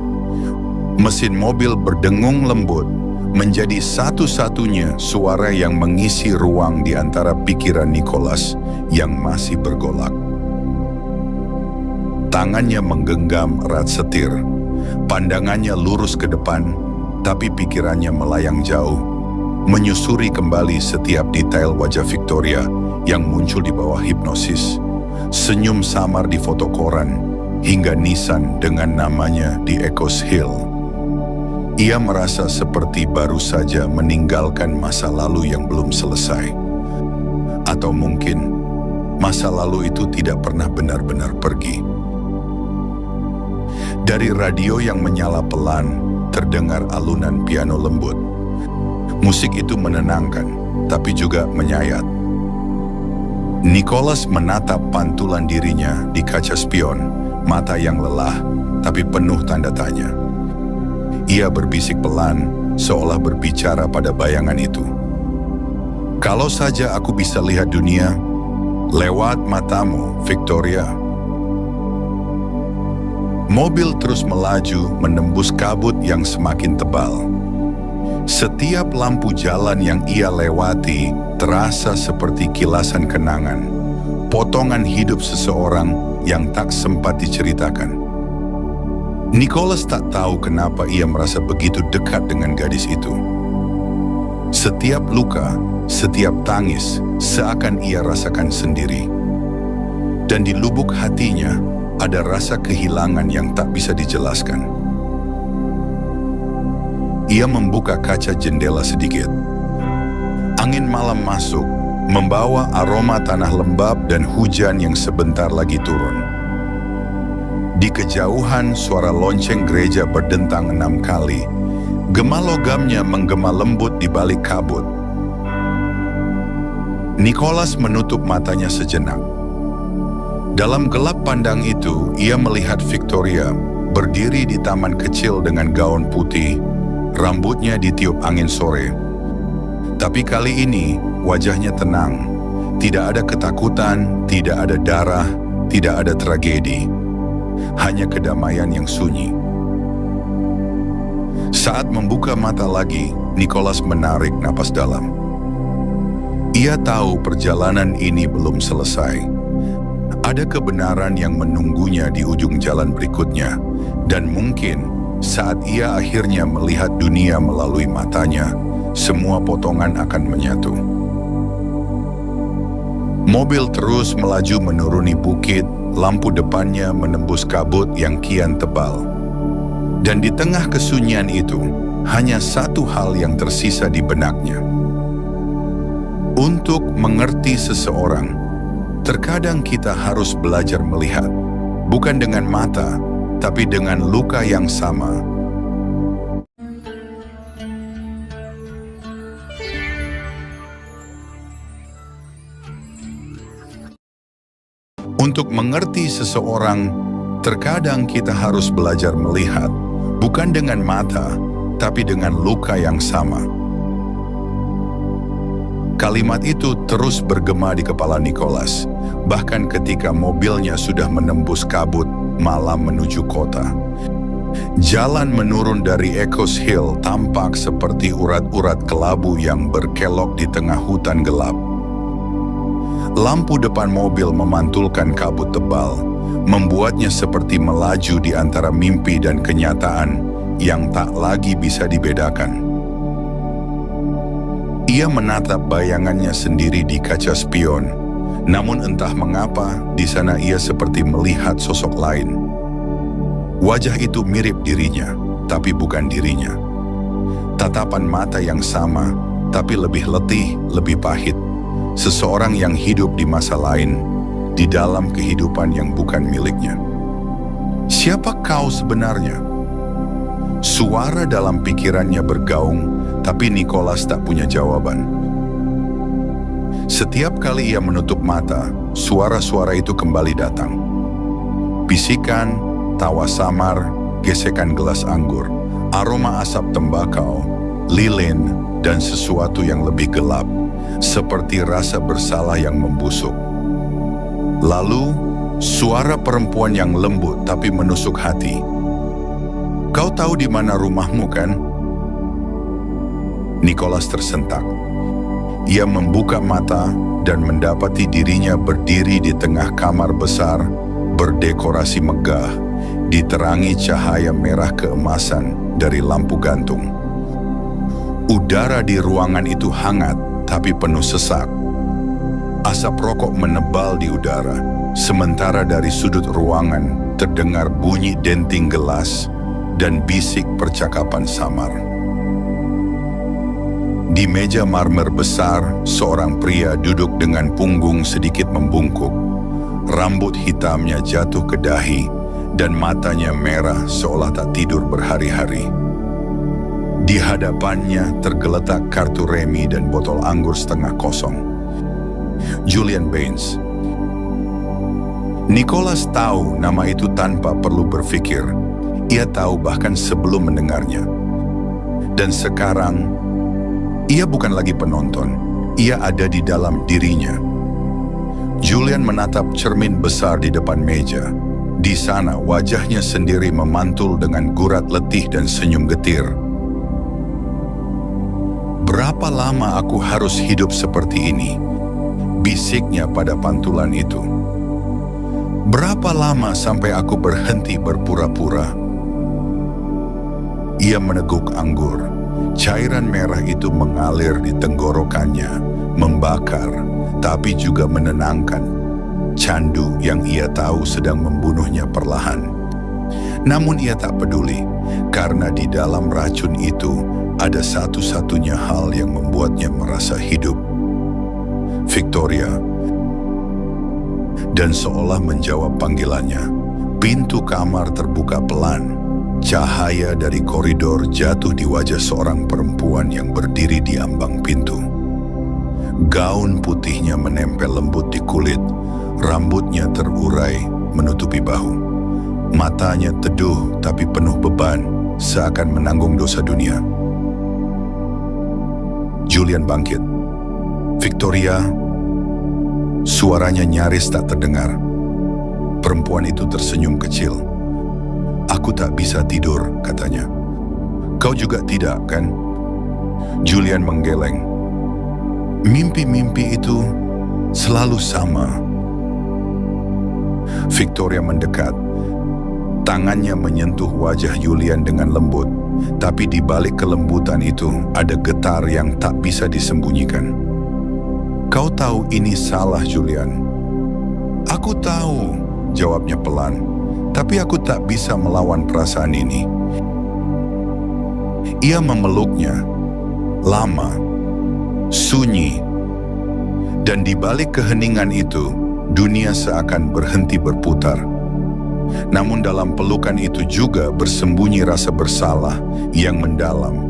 Mesin mobil berdengung lembut, menjadi satu-satunya suara yang mengisi ruang di antara pikiran Nicholas yang masih bergolak. Tangannya menggenggam erat setir, pandangannya lurus ke depan, tapi pikirannya melayang jauh, menyusuri kembali setiap detail wajah Victoria yang muncul di bawah hipnosis, senyum samar di foto koran, hingga nisan dengan namanya di Echoes Hill. Ia merasa seperti baru saja meninggalkan masa lalu yang belum selesai. Atau mungkin masa lalu itu tidak pernah benar-benar pergi. Dari radio yang menyala pelan, terdengar alunan piano lembut. Musik itu menenangkan, tapi juga menyayat. Nicholas menatap pantulan dirinya di kaca spion, mata yang lelah, tapi penuh tanda tanya. Ia berbisik pelan, seolah berbicara pada bayangan itu. Kalau saja aku bisa lihat dunia lewat matamu, Victoria. Mobil terus melaju menembus kabut yang semakin tebal. Setiap lampu jalan yang ia lewati terasa seperti kilasan kenangan, potongan hidup seseorang yang tak sempat diceritakan. Nicholas tak tahu kenapa ia merasa begitu dekat dengan gadis itu. Setiap luka, setiap tangis, seakan ia rasakan sendiri. Dan di lubuk hatinya, ada rasa kehilangan yang tak bisa dijelaskan. Ia membuka kaca jendela sedikit. Angin malam masuk, membawa aroma tanah lembab dan hujan yang sebentar lagi turun. Di kejauhan, suara lonceng gereja berdentang 6 kali. Gema logamnya menggema lembut di balik kabut. Nicholas menutup matanya sejenak. Dalam gelap pandang itu, ia melihat Victoria berdiri di taman kecil dengan gaun putih, rambutnya ditiup angin sore. Tapi kali ini, wajahnya tenang. Tidak ada ketakutan, tidak ada darah, tidak ada tragedi. Hanya kedamaian yang sunyi. Saat membuka mata lagi, Nicholas menarik napas dalam. Ia tahu perjalanan ini belum selesai. Ada kebenaran yang menunggunya di ujung jalan berikutnya, dan mungkin saat ia akhirnya melihat dunia melalui matanya, semua potongan akan menyatu. Mobil terus melaju menuruni bukit, lampu depannya menembus kabut yang kian tebal. Dan di tengah kesunyian itu, hanya satu hal yang tersisa di benaknya. Untuk mengerti seseorang, terkadang kita harus belajar melihat, bukan dengan mata, tapi dengan luka yang sama. Untuk mengerti seseorang, terkadang kita harus belajar melihat, bukan dengan mata, tapi dengan luka yang sama. Kalimat itu terus bergema di kepala Nicholas, bahkan ketika mobilnya sudah menembus kabut malam menuju kota. Jalan menurun dari Echoes Hill tampak seperti urat-urat kelabu yang berkelok di tengah hutan gelap. Lampu depan mobil memantulkan kabut tebal, membuatnya seperti melaju di antara mimpi dan kenyataan yang tak lagi bisa dibedakan. Ia menatap bayangannya sendiri di kaca spion, namun entah mengapa di sana ia seperti melihat sosok lain. Wajah itu mirip dirinya, tapi bukan dirinya. Tatapan mata yang sama, tapi lebih letih, lebih pahit. Seseorang yang hidup di masa lain, di dalam kehidupan yang bukan miliknya. Siapa kau sebenarnya? Suara dalam pikirannya bergaung, tapi Nicholas tak punya jawaban. Setiap kali ia menutup mata, suara-suara itu kembali datang. Bisikan, tawa samar, gesekan gelas anggur, aroma asap tembakau, lilin, dan sesuatu yang lebih gelap, seperti rasa bersalah yang membusuk. Lalu, suara perempuan yang lembut tapi menusuk hati. Kau tahu di mana rumahmu, kan? Nicholas tersentak. Ia membuka mata dan mendapati dirinya berdiri di tengah kamar besar, berdekorasi megah, diterangi cahaya merah keemasan dari lampu gantung. Udara di ruangan itu hangat, tapi penuh sesak. Asap rokok menebal di udara, sementara dari sudut ruangan terdengar bunyi denting gelas dan bisik percakapan samar. Di meja marmer besar, seorang pria duduk dengan punggung sedikit membungkuk. Rambut hitamnya jatuh ke dahi dan matanya merah seolah tak tidur berhari-hari. Di hadapannya tergeletak kartu remi dan botol anggur setengah kosong. Julian Baines. Nicholas tahu nama itu tanpa perlu berpikir. Ia tahu bahkan sebelum mendengarnya. Dan sekarang, ia bukan lagi penonton. Ia ada di dalam dirinya. Julian menatap cermin besar di depan meja. Di sana wajahnya sendiri memantul dengan gurat letih dan senyum getir. Berapa lama aku harus hidup seperti ini? Bisiknya pada pantulan itu. Berapa lama sampai aku berhenti berpura-pura? Ia meneguk anggur. Cairan merah itu mengalir di tenggorokannya, membakar, tapi juga menenangkan. Candu yang ia tahu sedang membunuhnya perlahan. Namun ia tak peduli, karena di dalam racun itu ada satu-satunya hal yang membuatnya merasa hidup. Victoria. Dan seolah menjawab panggilannya, pintu kamar terbuka pelan. Cahaya dari koridor jatuh di wajah seorang perempuan yang berdiri di ambang pintu. Gaun putihnya menempel lembut di kulit, rambutnya terurai menutupi bahu. Matanya teduh tapi penuh beban, seakan menanggung dosa dunia. Julian bangkit. Victoria, suaranya nyaris tak terdengar. Perempuan itu tersenyum kecil. Aku tak bisa tidur, katanya. Kau juga tidak, kan? Julian menggeleng. Mimpi-mimpi itu selalu sama. Victoria mendekat. Tangannya menyentuh wajah Julian dengan lembut, tapi di balik kelembutan itu ada getar yang tak bisa disembunyikan. Kau tahu ini salah, Julian. Aku tahu, jawabnya pelan, tapi aku tak bisa melawan perasaan ini. Ia memeluknya, lama, sunyi, dan di balik keheningan itu, dunia seakan berhenti berputar. Namun dalam pelukan itu juga bersembunyi rasa bersalah yang mendalam,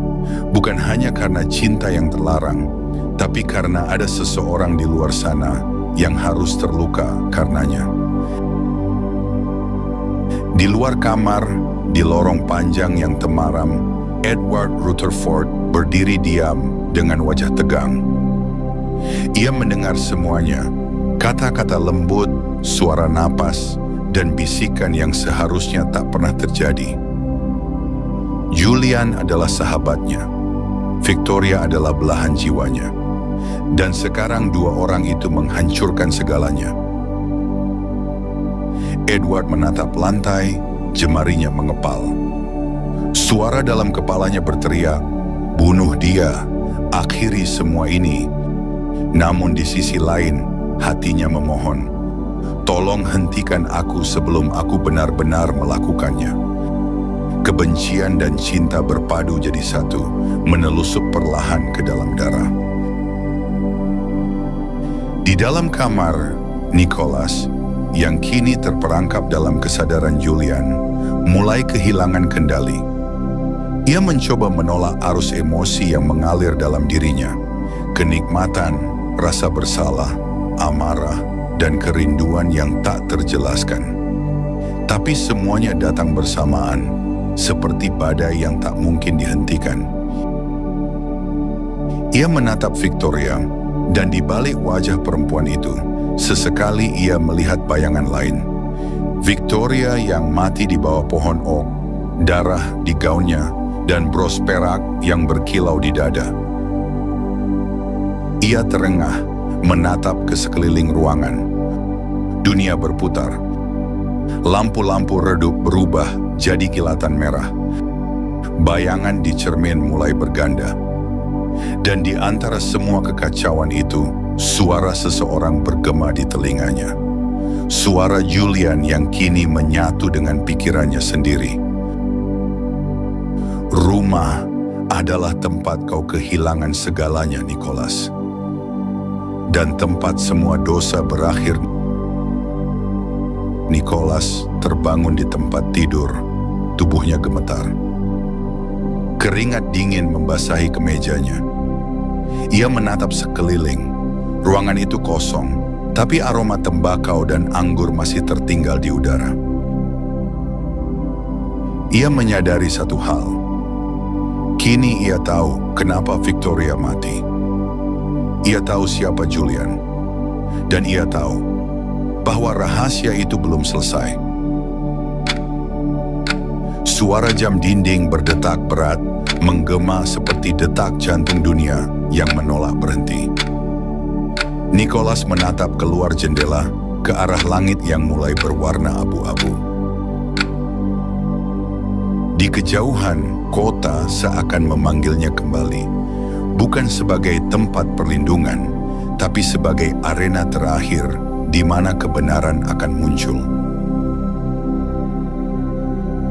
bukan hanya karena cinta yang terlarang, tapi karena ada seseorang di luar sana yang harus terluka karenanya. Di luar kamar, di lorong panjang yang temaram, Edward Rutherford berdiri diam dengan wajah tegang. Ia mendengar semuanya, kata-kata lembut, suara napas, dan bisikan yang seharusnya tak pernah terjadi. Julian adalah sahabatnya, Victoria adalah belahan jiwanya, dan sekarang dua orang itu menghancurkan segalanya. Edward menatap lantai, jemarinya mengepal. Suara dalam kepalanya berteriak, "Bunuh dia, akhiri semua ini." Namun di sisi lain, hatinya memohon, "Tolong hentikan aku sebelum aku benar-benar melakukannya." Kebencian dan cinta berpadu jadi satu, menelusup perlahan ke dalam darah. Di dalam kamar, Nicholas, yang kini terperangkap dalam kesadaran Julian, mulai kehilangan kendali. Ia mencoba menolak arus emosi yang mengalir dalam dirinya. Kenikmatan, rasa bersalah, amarah, dan kerinduan yang tak terjelaskan. Tapi semuanya datang bersamaan, seperti badai yang tak mungkin dihentikan. Ia menatap Victoria, dan di balik wajah perempuan itu, sesekali ia melihat bayangan lain. Victoria yang mati di bawah pohon oak, darah di gaunnya, dan bros perak yang berkilau di dada. Ia terengah, menatap ke sekeliling ruangan. Dunia berputar. Lampu-lampu redup berubah jadi kilatan merah. Bayangan di cermin mulai berganda. Dan di antara semua kekacauan itu, suara seseorang bergema di telinganya. Suara Julian yang kini menyatu dengan pikirannya sendiri. Rumah adalah tempat kau kehilangan segalanya, Nicholas. Dan tempat semua dosa berakhir. Nicholas terbangun di tempat tidur, tubuhnya gemetar. Keringat dingin membasahi kemejanya. Ia menatap sekeliling. Ruangan itu kosong, tapi aroma tembakau dan anggur masih tertinggal di udara. Ia menyadari satu hal. Kini ia tahu kenapa Victoria mati. Ia tahu siapa Julian. Dan ia tahu bahwa rahasia itu belum selesai. Suara jam dinding berdetak berat, menggema seperti detak jantung dunia yang menolak berhenti. Nicholas menatap keluar jendela ke arah langit yang mulai berwarna abu-abu. Di kejauhan, kota seakan memanggilnya kembali, bukan sebagai tempat perlindungan, tapi sebagai arena terakhir di mana kebenaran akan muncul.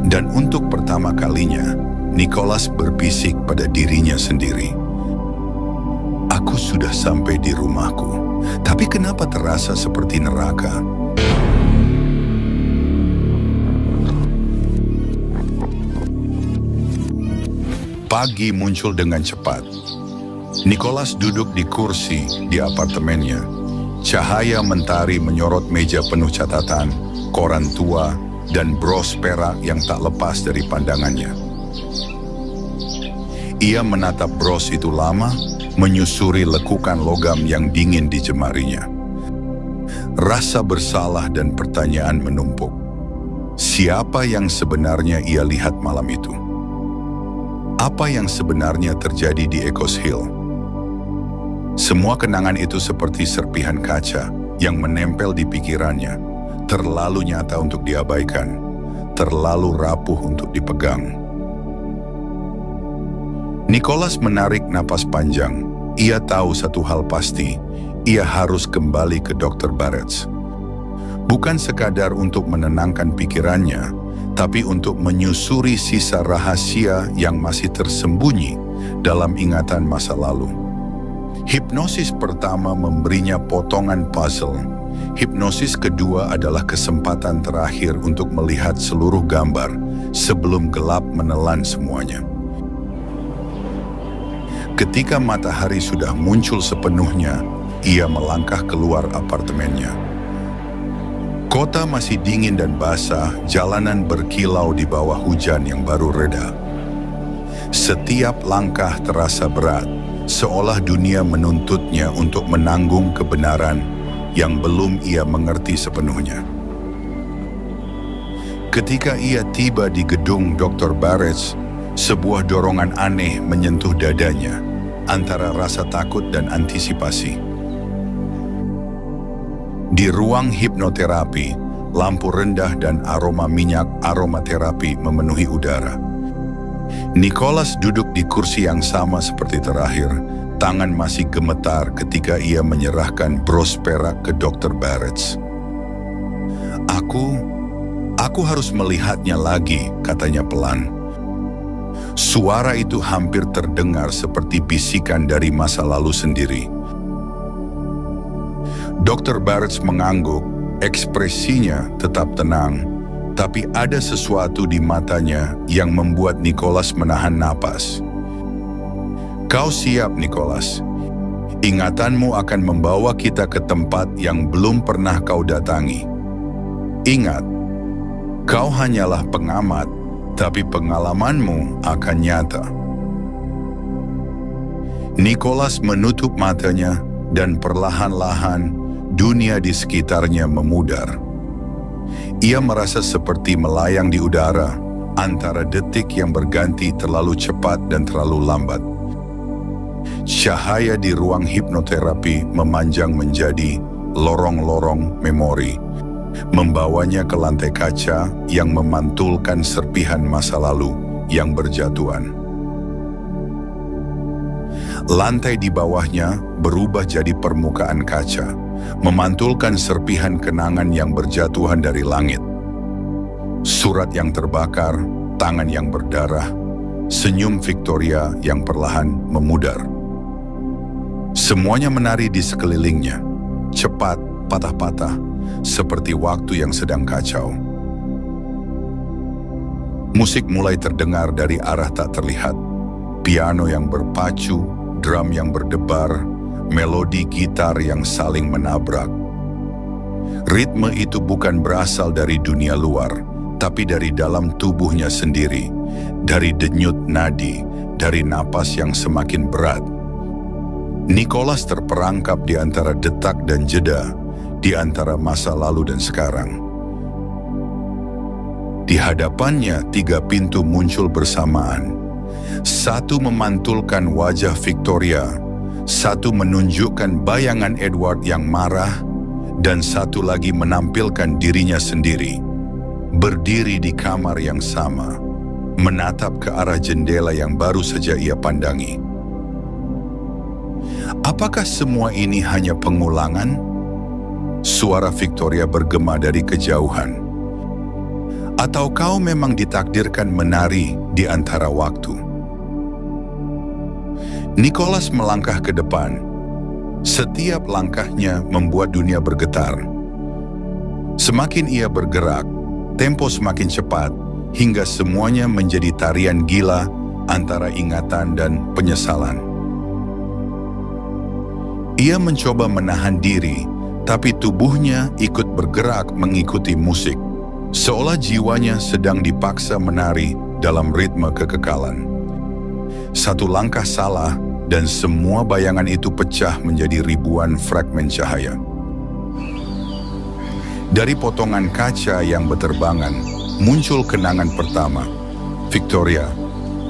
Dan untuk pertama kalinya, Nicholas berbisik pada dirinya sendiri. Aku sudah sampai di rumahku, tapi kenapa terasa seperti neraka? Pagi muncul dengan cepat. Nicholas duduk di kursi di apartemennya. Cahaya mentari menyorot meja penuh catatan, koran tua, dan bros perak yang tak lepas dari pandangannya. Ia menatap bros itu lama, menyusuri lekukan logam yang dingin di jemarinya. Rasa bersalah dan pertanyaan menumpuk. Siapa yang sebenarnya ia lihat malam itu? Apa yang sebenarnya terjadi di Echoes Hill? Semua kenangan itu seperti serpihan kaca yang menempel di pikirannya, terlalu nyata untuk diabaikan, terlalu rapuh untuk dipegang. Nicholas menarik napas panjang. Ia tahu satu hal pasti, ia harus kembali ke Dr. Barretts. Bukan sekadar untuk menenangkan pikirannya, tapi untuk menyusuri sisa rahasia yang masih tersembunyi dalam ingatan masa lalu. Hipnosis pertama memberinya potongan puzzle. Hipnosis kedua adalah kesempatan terakhir untuk melihat seluruh gambar sebelum gelap menelan semuanya. Ketika matahari sudah muncul sepenuhnya, ia melangkah keluar apartemennya. Kota masih dingin dan basah, jalanan berkilau di bawah hujan yang baru reda. Setiap langkah terasa berat, seolah dunia menuntutnya untuk menanggung kebenaran yang belum ia mengerti sepenuhnya. Ketika ia tiba di gedung Dr. Barretts, sebuah dorongan aneh menyentuh dadanya, antara rasa takut dan antisipasi. Di ruang hipnoterapi, lampu rendah dan aroma minyak aromaterapi memenuhi udara. Nicholas duduk di kursi yang sama seperti terakhir. Tangan masih gemetar ketika ia menyerahkan bros perak ke Dr. Barretts. Aku harus melihatnya lagi, katanya pelan. Suara itu hampir terdengar seperti bisikan dari masa lalu sendiri. Dr. Barretts mengangguk, ekspresinya tetap tenang, tapi ada sesuatu di matanya yang membuat Nicholas menahan napas. Kau siap, Nicholas. Ingatanmu akan membawa kita ke tempat yang belum pernah kau datangi. Ingat, kau hanyalah pengamat, tapi pengalamanmu akan nyata. Nicholas menutup matanya dan perlahan-lahan dunia di sekitarnya memudar. Ia merasa seperti melayang di udara antara detik yang berganti terlalu cepat dan terlalu lambat. Cahaya di ruang hipnoterapi memanjang menjadi lorong-lorong memori, membawanya ke lantai kaca yang memantulkan serpihan masa lalu yang berjatuhan. Lantai di bawahnya berubah jadi permukaan kaca, memantulkan serpihan kenangan yang berjatuhan dari langit. Surat yang terbakar, tangan yang berdarah, senyum Victoria yang perlahan memudar. Semuanya menari di sekelilingnya, cepat, patah-patah, seperti waktu yang sedang kacau. Musik mulai terdengar dari arah tak terlihat. Piano yang berpacu, drum yang berdebar, melodi gitar yang saling menabrak. Ritme itu bukan berasal dari dunia luar, tapi dari dalam tubuhnya sendiri, dari denyut nadi, dari napas yang semakin berat. Nicholas terperangkap di antara detak dan jeda, di antara masa lalu dan sekarang. Di hadapannya 3 pintu muncul bersamaan. Satu memantulkan wajah Victoria, satu menunjukkan bayangan Edward yang marah, dan satu lagi menampilkan dirinya sendiri, berdiri di kamar yang sama, menatap ke arah jendela yang baru saja ia pandangi. Apakah semua ini hanya pengulangan? Suara Victoria bergema dari kejauhan. Atau kau memang ditakdirkan menari di antara waktu? Nicholas melangkah ke depan. Setiap langkahnya membuat dunia bergetar. Semakin ia bergerak, tempo semakin cepat, hingga semuanya menjadi tarian gila antara ingatan dan penyesalan. Ia mencoba menahan diri, tapi tubuhnya ikut bergerak mengikuti musik, seolah jiwanya sedang dipaksa menari dalam ritme kekekalan. Satu langkah salah, dan semua bayangan itu pecah menjadi ribuan fragmen cahaya. Dari potongan kaca yang berterbangan, muncul kenangan pertama. Victoria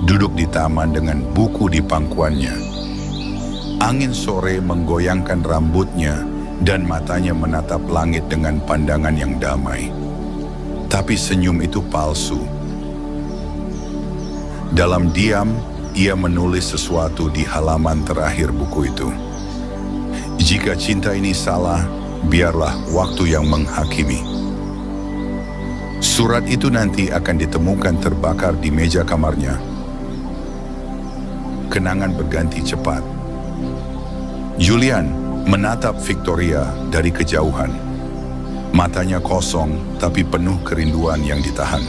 duduk di taman dengan buku di pangkuannya. Angin sore menggoyangkan rambutnya dan matanya menatap langit dengan pandangan yang damai. Tapi senyum itu palsu. Dalam diam, ia menulis sesuatu di halaman terakhir buku itu. Jika cinta ini salah, biarlah waktu yang menghakimi. Surat itu nanti akan ditemukan terbakar di meja kamarnya. Kenangan berganti cepat. Julian menatap Victoria dari kejauhan. Matanya kosong tapi penuh kerinduan yang ditahan.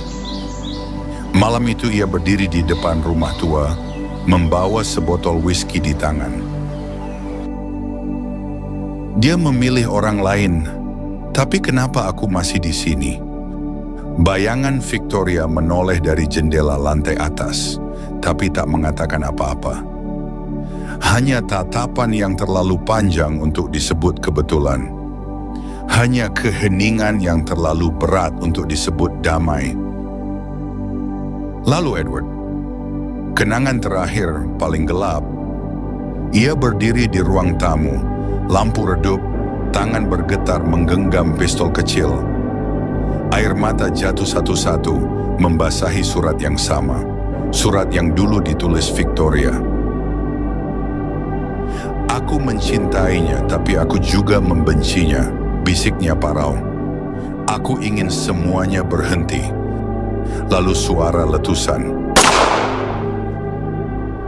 Malam itu ia berdiri di depan rumah tua, membawa sebotol whisky di tangan. Dia memilih orang lain, tapi kenapa aku masih di sini? Bayangan Victoria menoleh dari jendela lantai atas, tapi tak mengatakan apa-apa. Hanya tatapan yang terlalu panjang untuk disebut kebetulan. Hanya keheningan yang terlalu berat untuk disebut damai. Lalu Edward, kenangan terakhir paling gelap. Ia berdiri di ruang tamu, lampu redup, tangan bergetar menggenggam pistol kecil. Air mata jatuh satu-satu, membasahi surat yang sama. Surat yang dulu ditulis Victoria. Aku mencintainya, tapi aku juga membencinya, bisiknya parau. Aku ingin semuanya berhenti. Lalu suara letusan.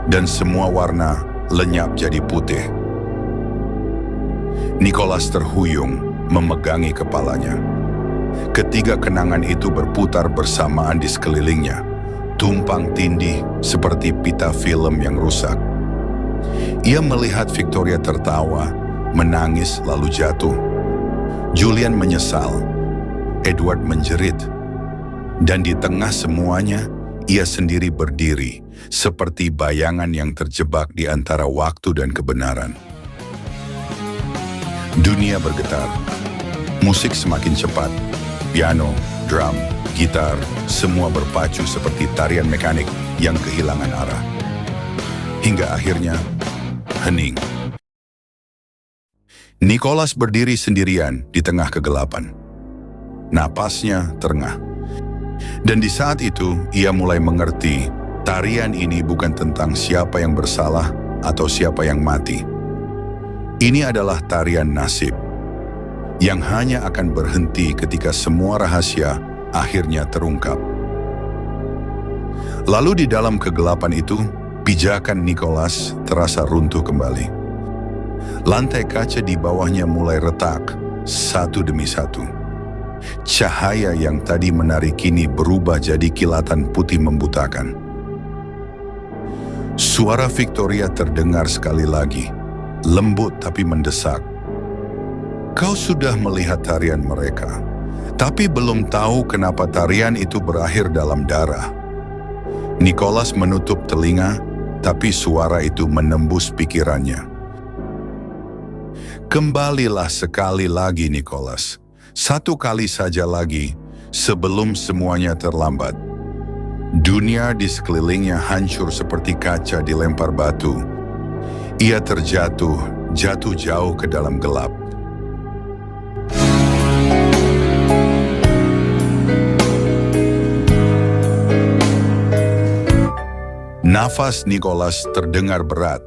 Dan semua warna lenyap jadi putih. Nicholas terhuyung, memegangi kepalanya. Ketiga kenangan itu berputar bersamaan di sekelilingnya, tumpang tindih seperti pita film yang rusak. Ia melihat Victoria tertawa, menangis lalu jatuh. Julian menyesal, Edward menjerit. Dan di tengah semuanya, ia sendiri berdiri, seperti bayangan yang terjebak di antara waktu dan kebenaran. Dunia bergetar, musik semakin cepat. Piano, drum, gitar, semua berpacu seperti tarian mekanik yang kehilangan arah. Hingga akhirnya, hening. Nicholas berdiri sendirian di tengah kegelapan. Napasnya terengah. Dan di saat itu, ia mulai mengerti, tarian ini bukan tentang siapa yang bersalah atau siapa yang mati. Ini adalah tarian nasib, yang hanya akan berhenti ketika semua rahasia akhirnya terungkap. Lalu di dalam kegelapan itu, pijakan Nicholas terasa runtuh kembali. Lantai kaca di bawahnya mulai retak, satu demi satu. Cahaya yang tadi menari kini berubah jadi kilatan putih membutakan. Suara Victoria terdengar sekali lagi, lembut tapi mendesak. Kau sudah melihat tarian mereka, tapi belum tahu kenapa tarian itu berakhir dalam darah. Nicholas menutup telinga, tapi suara itu menembus pikirannya. Kembalilah sekali lagi, Nicholas. Satu kali saja lagi, sebelum semuanya terlambat. Dunia di sekelilingnya hancur seperti kaca dilempar batu. Ia terjatuh, jatuh jauh ke dalam gelap. Nafas Nicholas terdengar berat,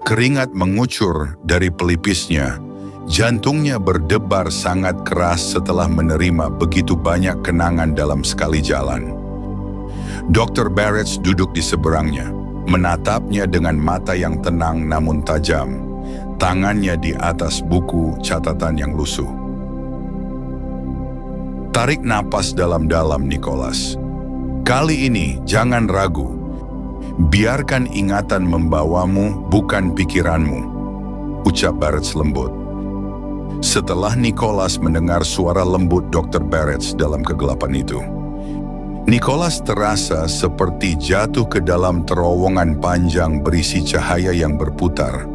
keringat mengucur dari pelipisnya, jantungnya berdebar sangat keras setelah menerima begitu banyak kenangan dalam sekali jalan. Dr. Barrett duduk di seberangnya, menatapnya dengan mata yang tenang namun tajam, tangannya di atas buku catatan yang lusuh. Tarik napas dalam-dalam, Nicholas. Kali ini jangan ragu. Biarkan ingatan membawamu, bukan pikiranmu, ucap Barrett lembut. Setelah Nicholas mendengar suara lembut Dr. Barrett dalam kegelapan itu, Nicholas terasa seperti jatuh ke dalam terowongan panjang berisi cahaya yang berputar.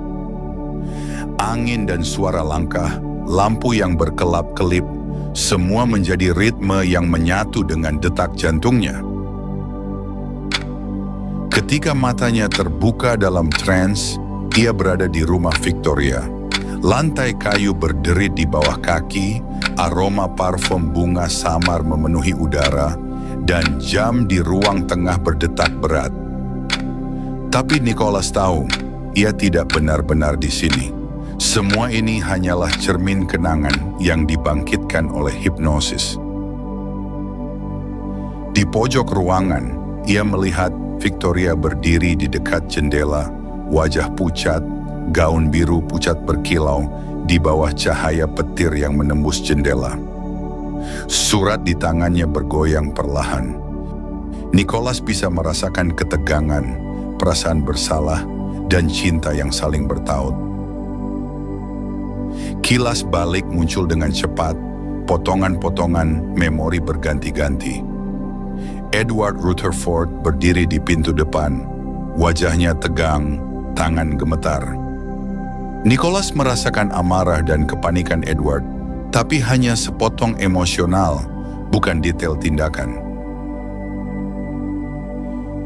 Angin dan suara langkah, lampu yang berkelap-kelip, semua menjadi ritme yang menyatu dengan detak jantungnya. Ketika matanya terbuka dalam trans, Ia berada di rumah Victoria. Lantai kayu berderit di bawah kaki, aroma parfum bunga samar memenuhi udara, dan jam di ruang tengah berdetak berat. Tapi Nicholas tahu, ia tidak benar-benar di sini. Semua ini hanyalah cermin kenangan yang dibangkitkan oleh hipnosis. Di pojok ruangan, ia melihat Victoria berdiri di dekat jendela, wajah pucat, gaun biru pucat berkilau di bawah cahaya petir yang menembus jendela. Surat di tangannya bergoyang perlahan. Nicholas bisa merasakan ketegangan, perasaan bersalah, dan cinta yang saling bertaut. Kilas balik muncul dengan cepat, potongan-potongan memori berganti-ganti. Edward Rutherford berdiri di pintu depan, wajahnya tegang, tangan gemetar. Nicholas merasakan amarah dan kepanikan Edward, tapi hanya sepotong emosional, bukan detail tindakan.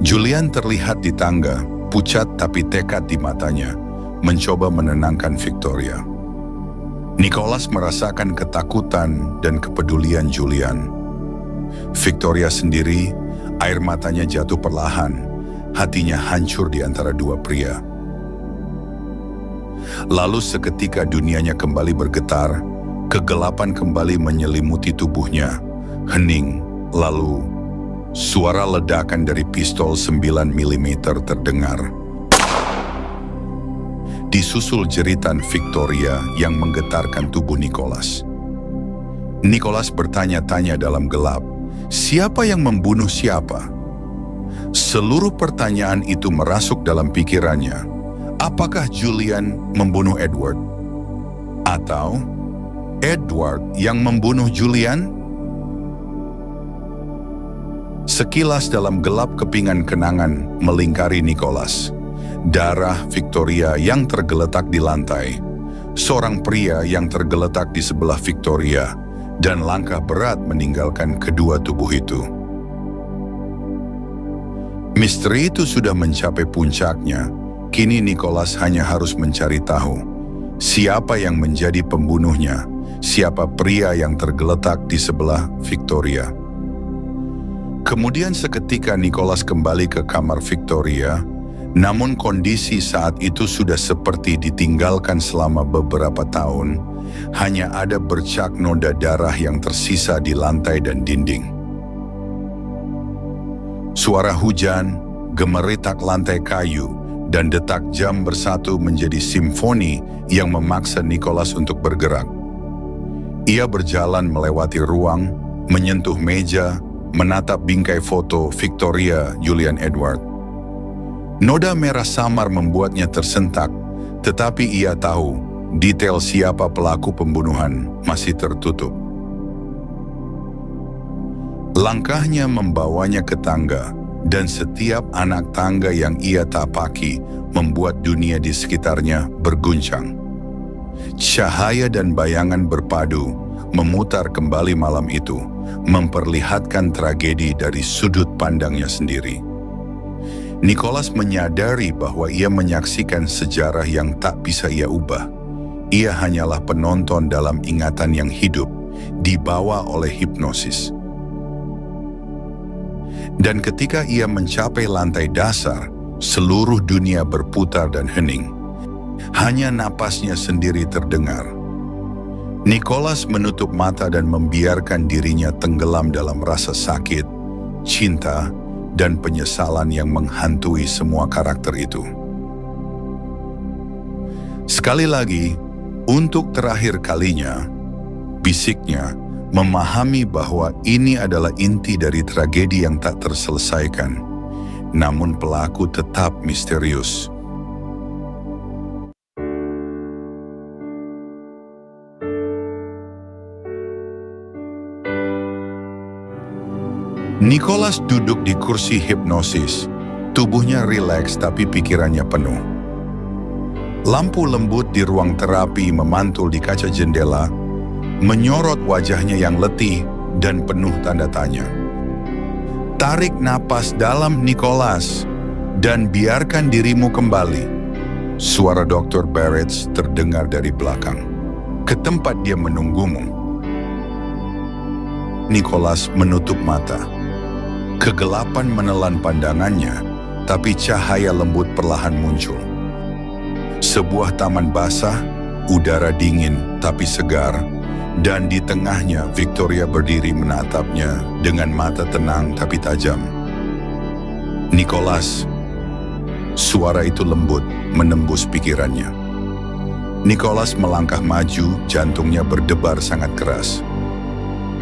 Julian terlihat di tangga, pucat tapi tekad di matanya, mencoba menenangkan Victoria. Nicholas merasakan ketakutan dan kepedulian Julian. Victoria sendiri, air matanya jatuh perlahan, hatinya hancur di antara dua pria. Lalu seketika dunianya kembali bergetar, kegelapan kembali menyelimuti tubuhnya, hening, lalu suara ledakan dari pistol 9 mm terdengar. Disusul jeritan Victoria yang menggetarkan tubuh Nicholas. Nicholas bertanya-tanya dalam gelap, siapa yang membunuh siapa? Seluruh pertanyaan itu merasuk dalam pikirannya. Apakah Julian membunuh Edward? Atau Edward yang membunuh Julian? Sekilas dalam gelap kepingan kenangan melingkari Nicholas. Darah Victoria yang tergeletak di lantai, seorang pria yang tergeletak di sebelah Victoria, dan langkah berat meninggalkan kedua tubuh itu. Misteri itu sudah mencapai puncaknya. Kini Nicholas hanya harus mencari tahu siapa yang menjadi pembunuhnya, siapa pria yang tergeletak di sebelah Victoria. Kemudian seketika Nicholas kembali ke kamar Victoria, namun kondisi saat itu sudah seperti ditinggalkan selama beberapa tahun, hanya ada bercak noda darah yang tersisa di lantai dan dinding. Suara hujan, gemeritak lantai kayu, dan detak jam bersatu menjadi simfoni yang memaksa Nicholas untuk bergerak. Ia berjalan melewati ruang, menyentuh meja, menatap bingkai foto Victoria Julian Edward. Noda merah samar membuatnya tersentak, tetapi ia tahu detail siapa pelaku pembunuhan masih tertutup. Langkahnya membawanya ke tangga, dan setiap anak tangga yang ia tapaki membuat dunia di sekitarnya berguncang. Cahaya dan bayangan berpadu, memutar kembali malam itu, memperlihatkan tragedi dari sudut pandangnya sendiri. Nicholas menyadari bahwa ia menyaksikan sejarah yang tak bisa ia ubah. Ia hanyalah penonton dalam ingatan yang hidup, dibawa oleh hipnosis. Dan ketika ia mencapai lantai dasar, seluruh dunia berputar dan hening. Hanya napasnya sendiri terdengar. Nicholas menutup mata dan membiarkan dirinya tenggelam dalam rasa sakit, cinta, dan penyesalan yang menghantui semua karakter itu. Sekali lagi, untuk terakhir kalinya, bisiknya memahami bahwa ini adalah inti dari tragedi yang tak terselesaikan, namun pelaku tetap misterius. Nicholas duduk di kursi hipnosis, tubuhnya rileks tapi pikirannya penuh. Lampu lembut di ruang terapi memantul di kaca jendela, menyorot wajahnya yang letih dan penuh tanda tanya. Tarik napas dalam, Nicholas, dan biarkan dirimu kembali. Suara Dr. Barrett terdengar dari belakang. Ke tempat dia menunggumu. Nicholas menutup mata. Kegelapan menelan pandangannya, tapi cahaya lembut perlahan muncul. Sebuah taman basah, udara dingin tapi segar, dan di tengahnya Victoria berdiri menatapnya dengan mata tenang tapi tajam. Nicholas, suara itu lembut menembus pikirannya. Nicholas melangkah maju, jantungnya berdebar sangat keras.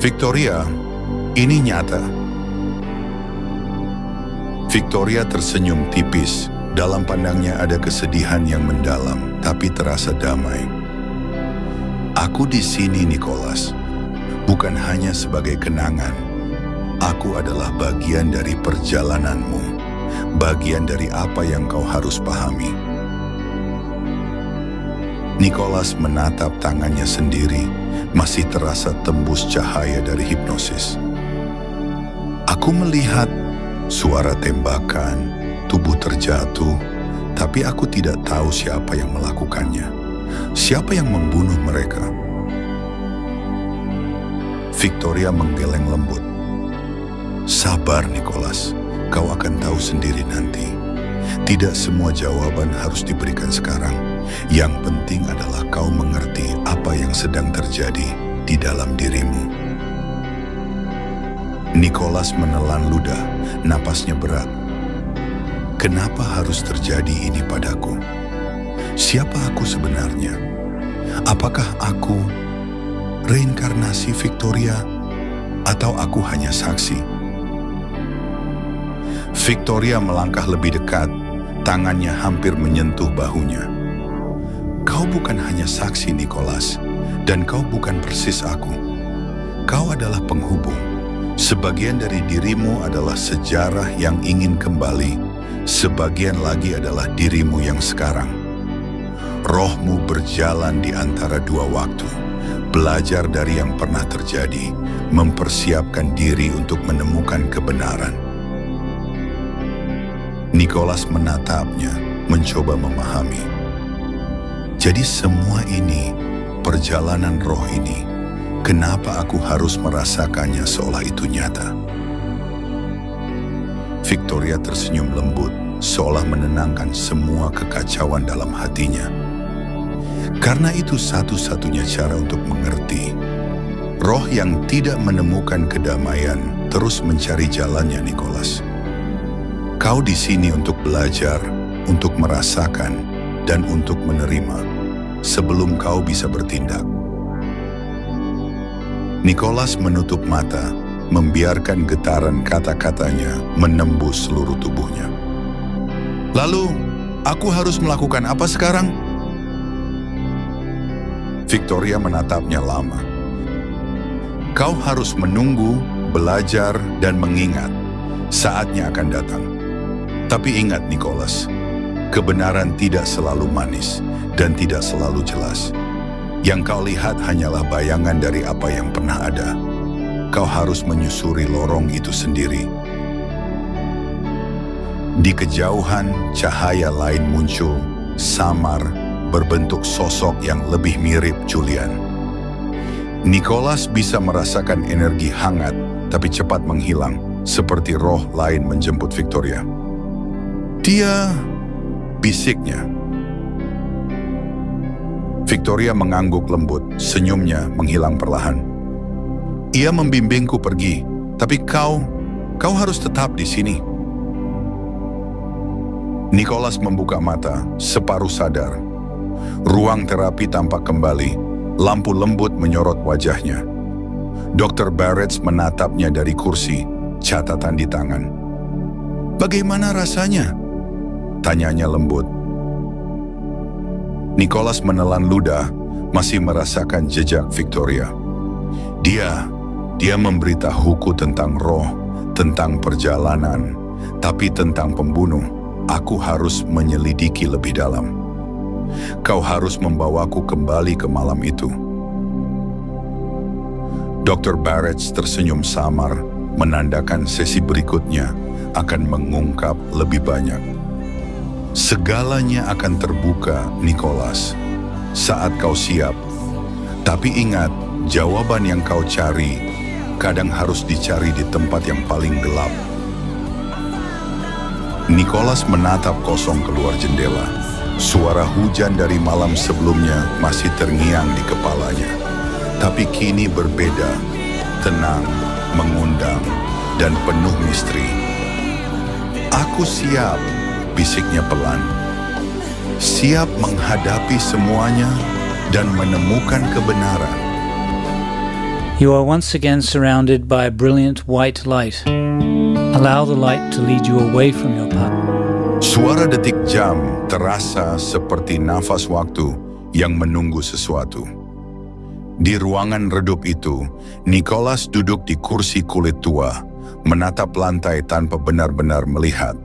Victoria, ini nyata. Victoria tersenyum tipis. Dalam pandangnya ada kesedihan yang mendalam, tapi terasa damai. Aku di sini, Nicholas, bukan hanya sebagai kenangan. Aku adalah bagian dari perjalananmu, bagian dari apa yang kau harus pahami. Nicholas menatap tangannya sendiri, masih terasa tembus cahaya dari hipnosis. Aku melihat suara tembakan, tubuh terjatuh, tapi aku tidak tahu siapa yang melakukannya. Siapa yang membunuh mereka? Victoria menggeleng lembut. Sabar, Nicholas. Kau akan tahu sendiri nanti. Tidak semua jawaban harus diberikan sekarang. Yang penting adalah kau mengerti apa yang sedang terjadi di dalam dirimu. Nicholas menelan ludah, napasnya berat. Kenapa harus terjadi ini padaku? Siapa aku sebenarnya? Apakah aku reinkarnasi Victoria atau aku hanya saksi? Victoria melangkah lebih dekat, tangannya hampir menyentuh bahunya. Kau bukan hanya saksi, Nicholas, dan kau bukan persis aku. Kau adalah penghubung. Sebagian dari dirimu adalah sejarah yang ingin kembali, sebagian lagi adalah dirimu yang sekarang. Rohmu berjalan di antara dua waktu, belajar dari yang pernah terjadi, mempersiapkan diri untuk menemukan kebenaran. Nicholas menatapnya, mencoba memahami. Jadi semua ini, perjalanan roh ini, kenapa aku harus merasakannya seolah itu nyata? Victoria tersenyum lembut, seolah menenangkan semua kekacauan dalam hatinya. Karena itu satu-satunya cara untuk mengerti. Roh yang tidak menemukan kedamaian terus mencari jalannya, Nicholas. Kau di sini untuk belajar, untuk merasakan, dan untuk menerima, sebelum kau bisa bertindak. Nicholas menutup mata, membiarkan getaran kata-katanya menembus seluruh tubuhnya. Lalu, aku harus melakukan apa sekarang? Victoria menatapnya lama. Kau harus menunggu, belajar, dan mengingat. Saatnya akan datang. Tapi ingat, Nicholas, kebenaran tidak selalu manis dan tidak selalu jelas. Yang kau lihat hanyalah bayangan dari apa yang pernah ada. Kau harus menyusuri lorong itu sendiri. Di kejauhan, cahaya lain muncul, samar, berbentuk sosok yang lebih mirip Julian. Nicholas bisa merasakan energi hangat, tapi cepat menghilang, seperti roh lain menjemput Victoria. Dia, bisiknya. Victoria mengangguk lembut, senyumnya menghilang perlahan. Ia membimbingku pergi, tapi kau harus tetap di sini. Nicholas membuka mata, separuh sadar. Ruang terapi tampak kembali, lampu lembut menyorot wajahnya. Dr. Barrett menatapnya dari kursi, catatan di tangan. Bagaimana rasanya? Tanyanya lembut. Nicholas menelan ludah, masih merasakan jejak Victoria. Dia memberitahuku tentang roh, tentang perjalanan, tapi tentang pembunuh, aku harus menyelidiki lebih dalam. Kau harus membawaku kembali ke malam itu. Dr. Barrett tersenyum samar, menandakan sesi berikutnya akan mengungkap lebih banyak. Segalanya akan terbuka, Nicholas, saat kau siap. Tapi ingat, jawaban yang kau cari kadang harus dicari di tempat yang paling gelap. Nicholas menatap kosong keluar jendela. Suara hujan dari malam sebelumnya masih terngiang di kepalanya. Tapi kini berbeda, tenang, mengundang, dan penuh misteri. "Aku siap," bisiknya pelan. "Siap menghadapi semuanya dan menemukan kebenaran." You are once again surrounded by a brilliant white light. Allow the light to lead you away from your path. Suara detik jam terasa seperti nafas waktu yang menunggu sesuatu. Di ruangan redup itu, Nicholas duduk di kursi kulit tua, menatap lantai tanpa benar-benar melihat.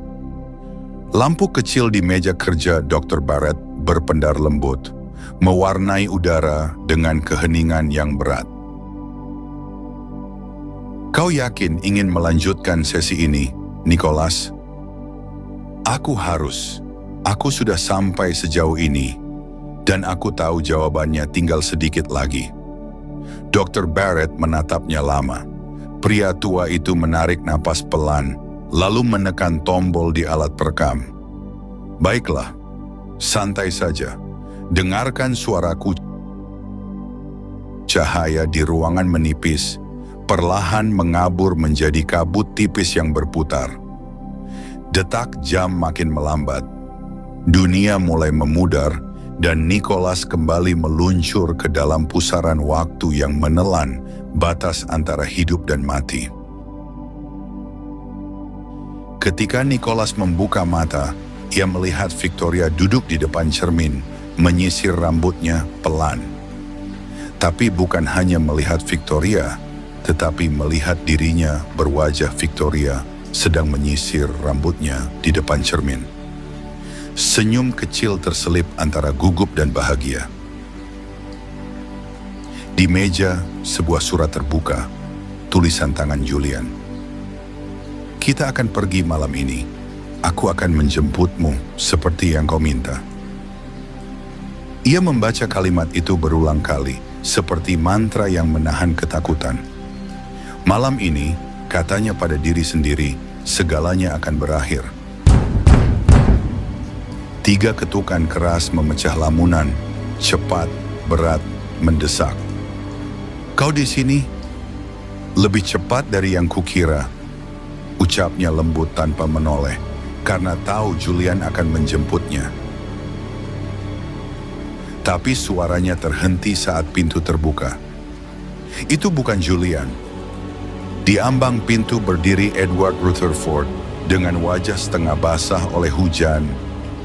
Lampu kecil di meja kerja Dr. Barrett berpendar lembut, mewarnai udara dengan keheningan yang berat. "Kau yakin ingin melanjutkan sesi ini, Nicholas?" "Aku harus. Aku sudah sampai sejauh ini, dan aku tahu jawabannya tinggal sedikit lagi." Dr. Barrett menatapnya lama. Pria tua itu menarik napas pelan, lalu menekan tombol di alat perekam. "Baiklah, santai saja. Dengarkan suaraku." Cahaya di ruangan menipis, perlahan mengabur menjadi kabut tipis yang berputar. Detak jam makin melambat. Dunia mulai memudar dan Nicholas kembali meluncur ke dalam pusaran waktu yang menelan batas antara hidup dan mati. Ketika Nicholas membuka mata, ia melihat Victoria duduk di depan cermin, menyisir rambutnya pelan. Tapi bukan hanya melihat Victoria, tetapi melihat dirinya berwajah Victoria sedang menyisir rambutnya di depan cermin. Senyum kecil terselip antara gugup dan bahagia. Di meja, sebuah surat terbuka, tulisan tangan Julian. "Kita akan pergi malam ini. Aku akan menjemputmu seperti yang kau minta." Ia membaca kalimat itu berulang kali, seperti mantra yang menahan ketakutan. Malam ini, katanya pada diri sendiri, segalanya akan berakhir. 3 ketukan keras memecah lamunan, cepat, berat, mendesak. "Kau di sini? Lebih cepat dari yang kukira," ucapnya lembut tanpa menoleh, karena tahu Julian akan menjemputnya. Tapi suaranya terhenti saat pintu terbuka. Itu bukan Julian. Di ambang pintu berdiri Edward Rutherford dengan wajah setengah basah oleh hujan,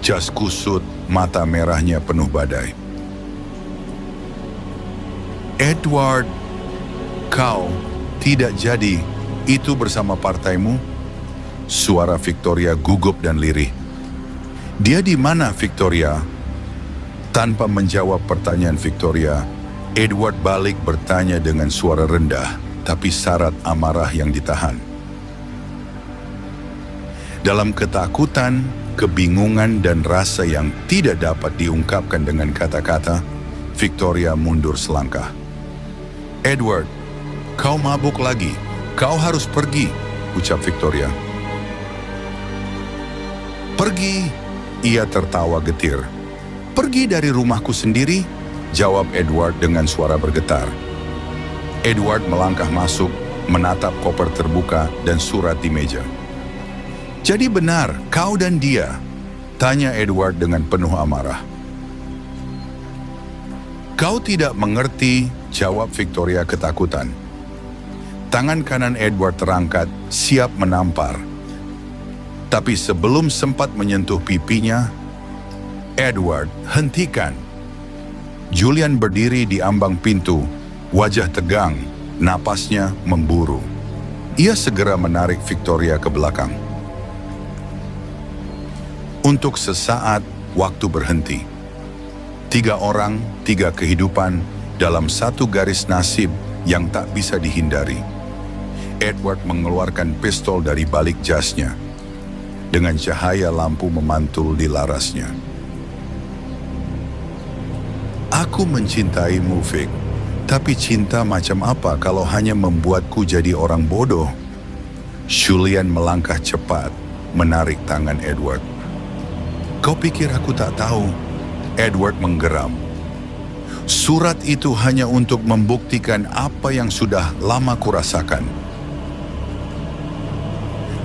jas kusut, mata merahnya penuh badai. "Edward, kau tidak jadi itu bersama partaimu?" Suara Victoria gugup dan lirih. "Dia di mana, Victoria?" Tanpa menjawab pertanyaan Victoria, Edward balik bertanya dengan suara rendah, tapi syarat amarah yang ditahan. Dalam ketakutan, kebingungan, dan rasa yang tidak dapat diungkapkan dengan kata-kata, Victoria mundur selangkah. "Edward, kau mabuk lagi. Kau harus pergi," ucap Victoria. "Pergi?" Ia tertawa getir. "Pergi dari rumahku sendiri?" jawab Edward dengan suara bergetar. Edward melangkah masuk, menatap koper terbuka dan surat di meja. "Jadi benar, kau dan dia?" tanya Edward dengan penuh amarah. "Kau tidak mengerti," jawab Victoria ketakutan. Tangan kanan Edward terangkat, siap menampar. Tapi sebelum sempat menyentuh pipinya, "Edward, hentikan." Julian berdiri di ambang pintu, wajah tegang, napasnya memburu. Ia segera menarik Victoria ke belakang. Untuk sesaat, waktu berhenti. 3 orang, 3 kehidupan dalam satu garis nasib yang tak bisa dihindari. Edward mengeluarkan pistol dari balik jasnya. dengan cahaya lampu memantul di larasnya. Aku mencintaimu, Vic. Tapi cinta macam apa kalau hanya membuatku jadi orang bodoh? Julian melangkah cepat, menarik tangan Edward. Kau pikir aku tak tahu? Edward menggeram. Surat itu hanya untuk membuktikan apa yang sudah lama kurasakan.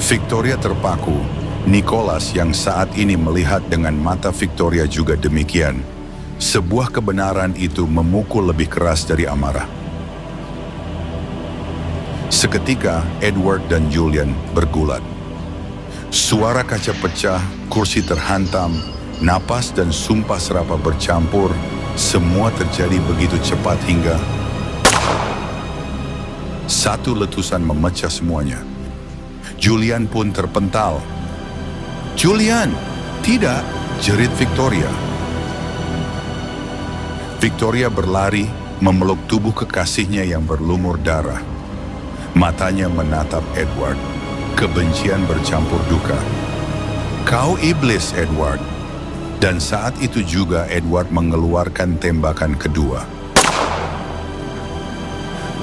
Victoria terpaku. Nicholas yang saat ini melihat dengan mata Victoria juga demikian. Sebuah kebenaran itu memukul lebih keras dari amarah. Seketika Edward dan Julian bergulat. Suara kaca pecah, kursi terhantam, napas dan sumpah serapah bercampur. Semua terjadi begitu cepat hingga satu letusan memecah semuanya. Julian pun terpental. Julian, tidak, jerit Victoria. Victoria berlari, memeluk tubuh kekasihnya yang berlumur darah. Matanya menatap Edward. Kebencian bercampur duka. Kau iblis, Edward. Dan saat itu juga Edward mengeluarkan tembakan kedua.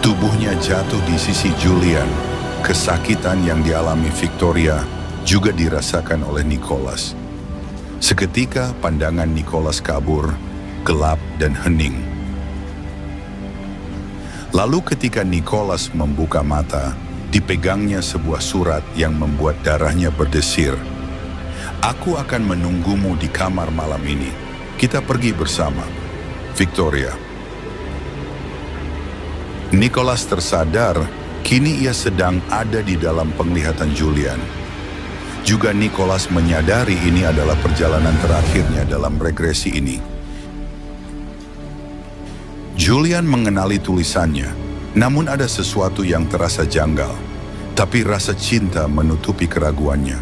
Tubuhnya jatuh di sisi Julian. Kesakitan yang dialami Victoria juga dirasakan oleh Nicholas. Seketika pandangan Nicholas kabur, gelap dan hening. Lalu ketika Nicholas membuka mata, dipegangnya sebuah surat yang membuat darahnya berdesir. Aku akan menunggumu di kamar malam ini. Kita pergi bersama. Victoria. Nicholas tersadar, kini ia sedang ada di dalam penglihatan Julian. Juga Nicholas menyadari ini adalah perjalanan terakhirnya dalam regresi ini. Julian mengenali tulisannya, namun ada sesuatu yang terasa janggal, tapi rasa cinta menutupi keraguannya.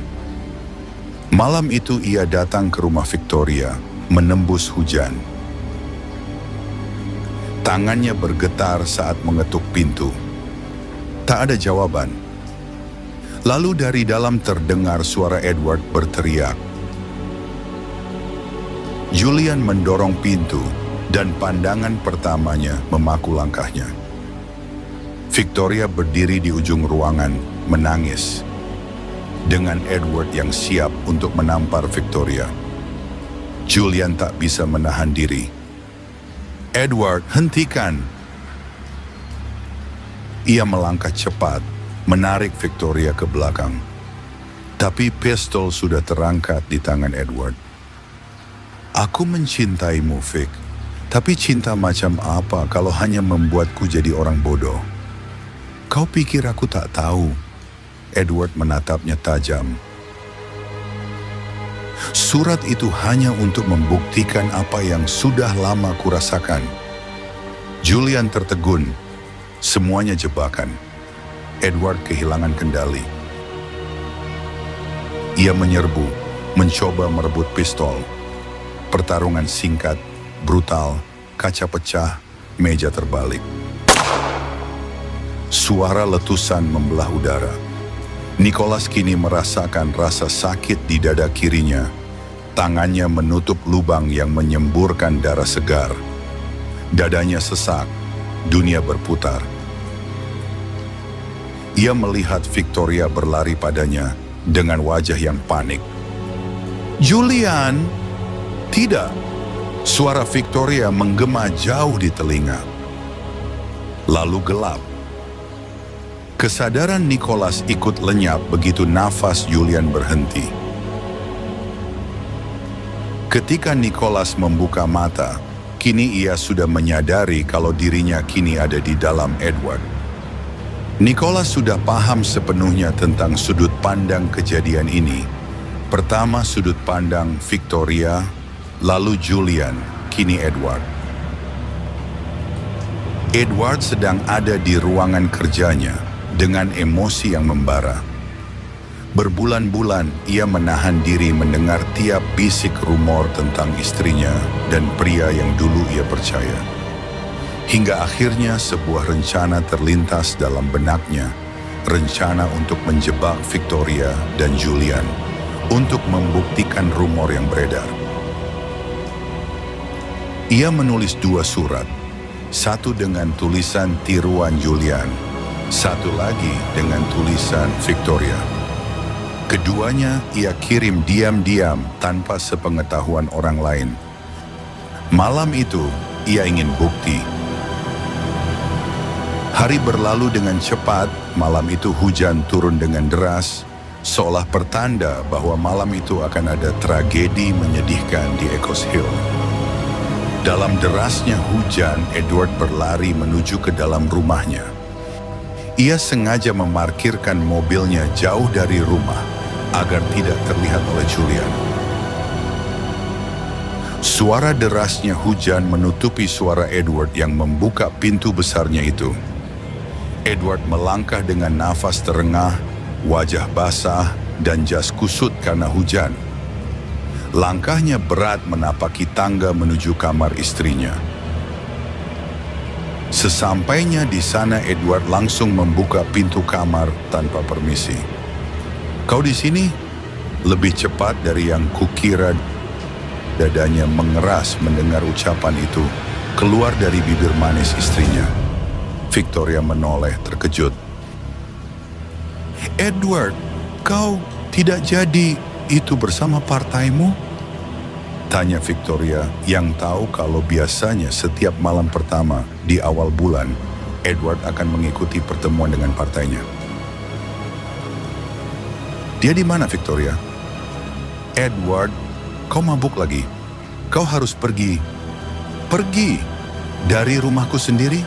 Malam itu ia datang ke rumah Victoria, menembus hujan. Tangannya bergetar saat mengetuk pintu. Tak ada jawaban. Lalu dari dalam terdengar suara Edward berteriak. Julian mendorong pintu dan pandangan pertamanya memaku langkahnya. Victoria berdiri di ujung ruangan, menangis. Dengan Edward yang siap untuk menampar Victoria. Julian tak bisa menahan diri. Edward, hentikan! Ia melangkah cepat, menarik Victoria ke belakang. Tapi pistol sudah terangkat di tangan Edward. Aku mencintaimu, Vic. Tapi cinta macam apa kalau hanya membuatku jadi orang bodoh? Kau pikir aku tak tahu? Edward menatapnya tajam. Surat itu hanya untuk membuktikan apa yang sudah lama kurasakan. Julian tertegun. Semuanya jebakan. Edward kehilangan kendali. Ia menyerbu, mencoba merebut pistol. Pertarungan singkat, brutal, kaca pecah, meja terbalik. Suara letusan membelah udara. Nicholas kini merasakan rasa sakit di dada kirinya. Tangannya menutup lubang yang menyemburkan darah segar. Dadanya sesak, dunia berputar. Ia melihat Victoria berlari padanya dengan wajah yang panik. Julian! Tidak! Suara Victoria menggema jauh di telinga. Lalu gelap. Kesadaran Nicholas ikut lenyap begitu nafas Julian berhenti. Ketika Nicholas membuka mata, kini ia sudah menyadari kalau dirinya kini ada di dalam Edward. Nicholas sudah paham sepenuhnya tentang sudut pandang kejadian ini. Pertama sudut pandang Victoria, lalu Julian, kini Edward. Edward sedang ada di ruangan kerjanya dengan emosi yang membara. Berbulan-bulan ia menahan diri mendengar tiap bisik rumor tentang istrinya dan pria yang dulu ia percaya. Hingga akhirnya sebuah rencana terlintas dalam benaknya, rencana untuk menjebak Victoria dan Julian, untuk membuktikan rumor yang beredar. Ia menulis 2 surat, satu dengan tulisan tiruan Julian, satu lagi dengan tulisan Victoria. Keduanya ia kirim diam-diam tanpa sepengetahuan orang lain. Malam itu, ia ingin bukti. Hari berlalu dengan cepat, malam itu hujan turun dengan deras, seolah pertanda bahwa malam itu akan ada tragedi menyedihkan di Echoes Hill. Dalam derasnya hujan, Edward berlari menuju ke dalam rumahnya. Ia sengaja memarkirkan mobilnya jauh dari rumah agar tidak terlihat oleh Julian. Suara derasnya hujan menutupi suara Edward yang membuka pintu besarnya itu. Edward melangkah dengan nafas terengah, wajah basah, dan jas kusut karena hujan. Langkahnya berat menapaki tangga menuju kamar istrinya. Sesampainya di sana, Edward langsung membuka pintu kamar tanpa permisi. "Kau di sini?" Lebih cepat dari yang kukira. Dadanya mengeras mendengar ucapan itu keluar dari bibir manis istrinya. Victoria menoleh terkejut. "Edward, kau tidak jadi itu bersama partaimu?" Tanya Victoria yang tahu kalau biasanya setiap malam pertama di awal bulan, Edward akan mengikuti pertemuan dengan partainya. "Dia di mana, Victoria?" "Edward, kau mabuk lagi. Kau harus pergi. Pergi dari rumahku sendiri?"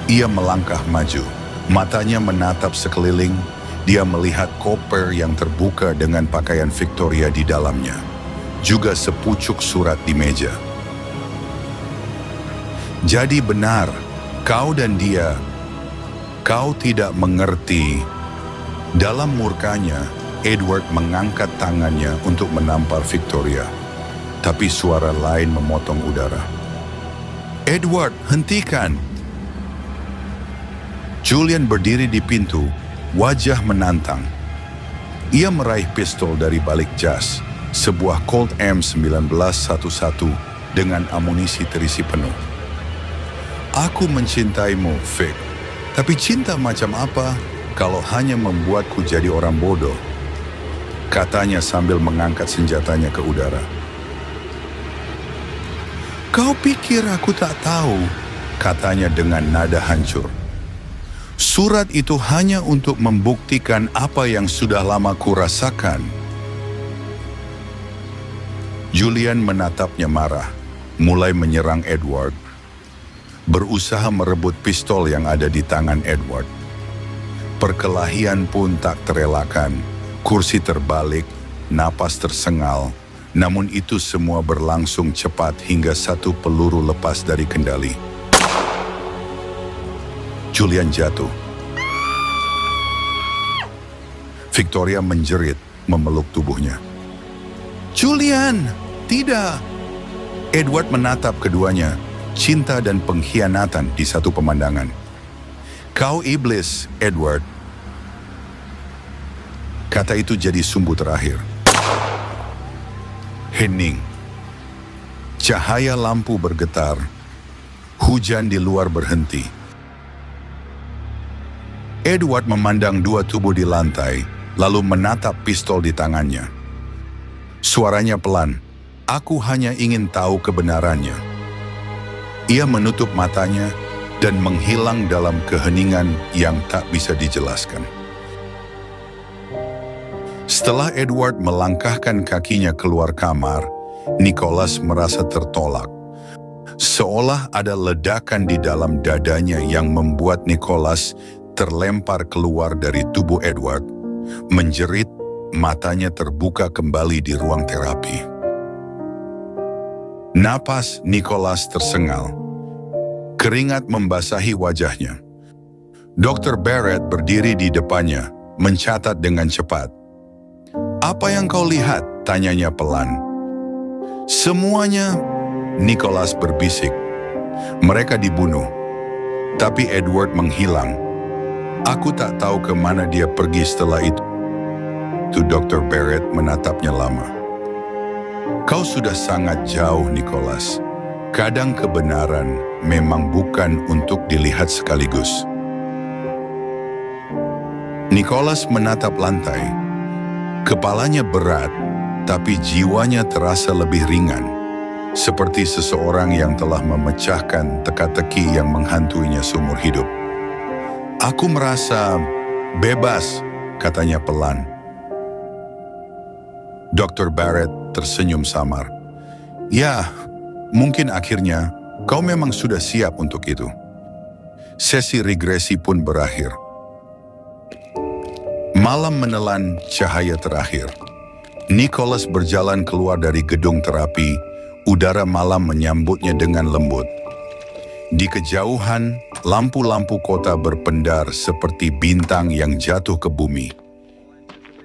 Ia melangkah maju. Matanya menatap sekeliling. Dia melihat koper yang terbuka dengan pakaian Victoria di dalamnya. Juga sepucuk surat di meja. "Jadi benar, kau dan dia, kau tidak mengerti." Dalam murkanya, Edward mengangkat tangannya untuk menampar Victoria. Tapi suara lain memotong udara. "Edward, hentikan!" Julian berdiri di pintu, wajah menantang. Ia meraih pistol dari balik jas. Sebuah Colt M1911 dengan amunisi terisi penuh. "Aku mencintaimu, Vic. Tapi cinta macam apa kalau hanya membuatku jadi orang bodoh?" Katanya sambil mengangkat senjatanya ke udara. "Kau pikir aku tak tahu?" Katanya dengan nada hancur. "Surat itu hanya untuk membuktikan apa yang sudah lama kurasakan." Julian menatapnya marah, mulai menyerang Edward. Berusaha merebut pistol yang ada di tangan Edward. Perkelahian pun tak terelakkan, kursi terbalik, napas tersengal, namun itu semua berlangsung cepat hingga satu peluru lepas dari kendali. Julian jatuh. Victoria menjerit, memeluk tubuhnya. "Julian! Tidak!" Edward menatap keduanya, cinta dan pengkhianatan di satu pemandangan. "Kau iblis, Edward." Kata itu jadi sumbu terakhir. Hening. Cahaya lampu bergetar. Hujan di luar berhenti. Edward memandang 2 tubuh di lantai, lalu menatap pistol di tangannya. Suaranya pelan. "Aku hanya ingin tahu kebenarannya." Ia menutup matanya dan menghilang dalam keheningan yang tak bisa dijelaskan. Setelah Edward melangkahkan kakinya keluar kamar, Nicholas merasa tertolak. Seolah ada ledakan di dalam dadanya yang membuat Nicholas terlempar keluar dari tubuh Edward. Menjerit, matanya terbuka kembali di ruang terapi. Napas Nicholas tersengal. Keringat membasahi wajahnya. Dr. Barrett berdiri di depannya, mencatat dengan cepat. "Apa yang kau lihat?" tanyanya pelan. "Semuanya," Nicholas berbisik. "Mereka dibunuh. Tapi Edward menghilang. Aku tak tahu kemana dia pergi setelah itu. itu Dr. Barrett menatapnya lama. Kau sudah sangat jauh, Nicholas. Kadang kebenaran memang bukan untuk dilihat sekaligus. Nicholas menatap lantai. Kepalanya berat, tapi jiwanya terasa lebih ringan. Seperti seseorang yang telah memecahkan teka-teki yang menghantuinya seumur hidup. Aku merasa bebas, katanya pelan. Dr. Barrett tersenyum samar. Ya, mungkin akhirnya kau memang sudah siap untuk itu. Sesi regresi pun berakhir. Malam menelan cahaya terakhir. Nicholas berjalan keluar dari gedung terapi. Udara malam menyambutnya dengan lembut. Di kejauhan, lampu-lampu kota berpendar seperti bintang yang jatuh ke bumi.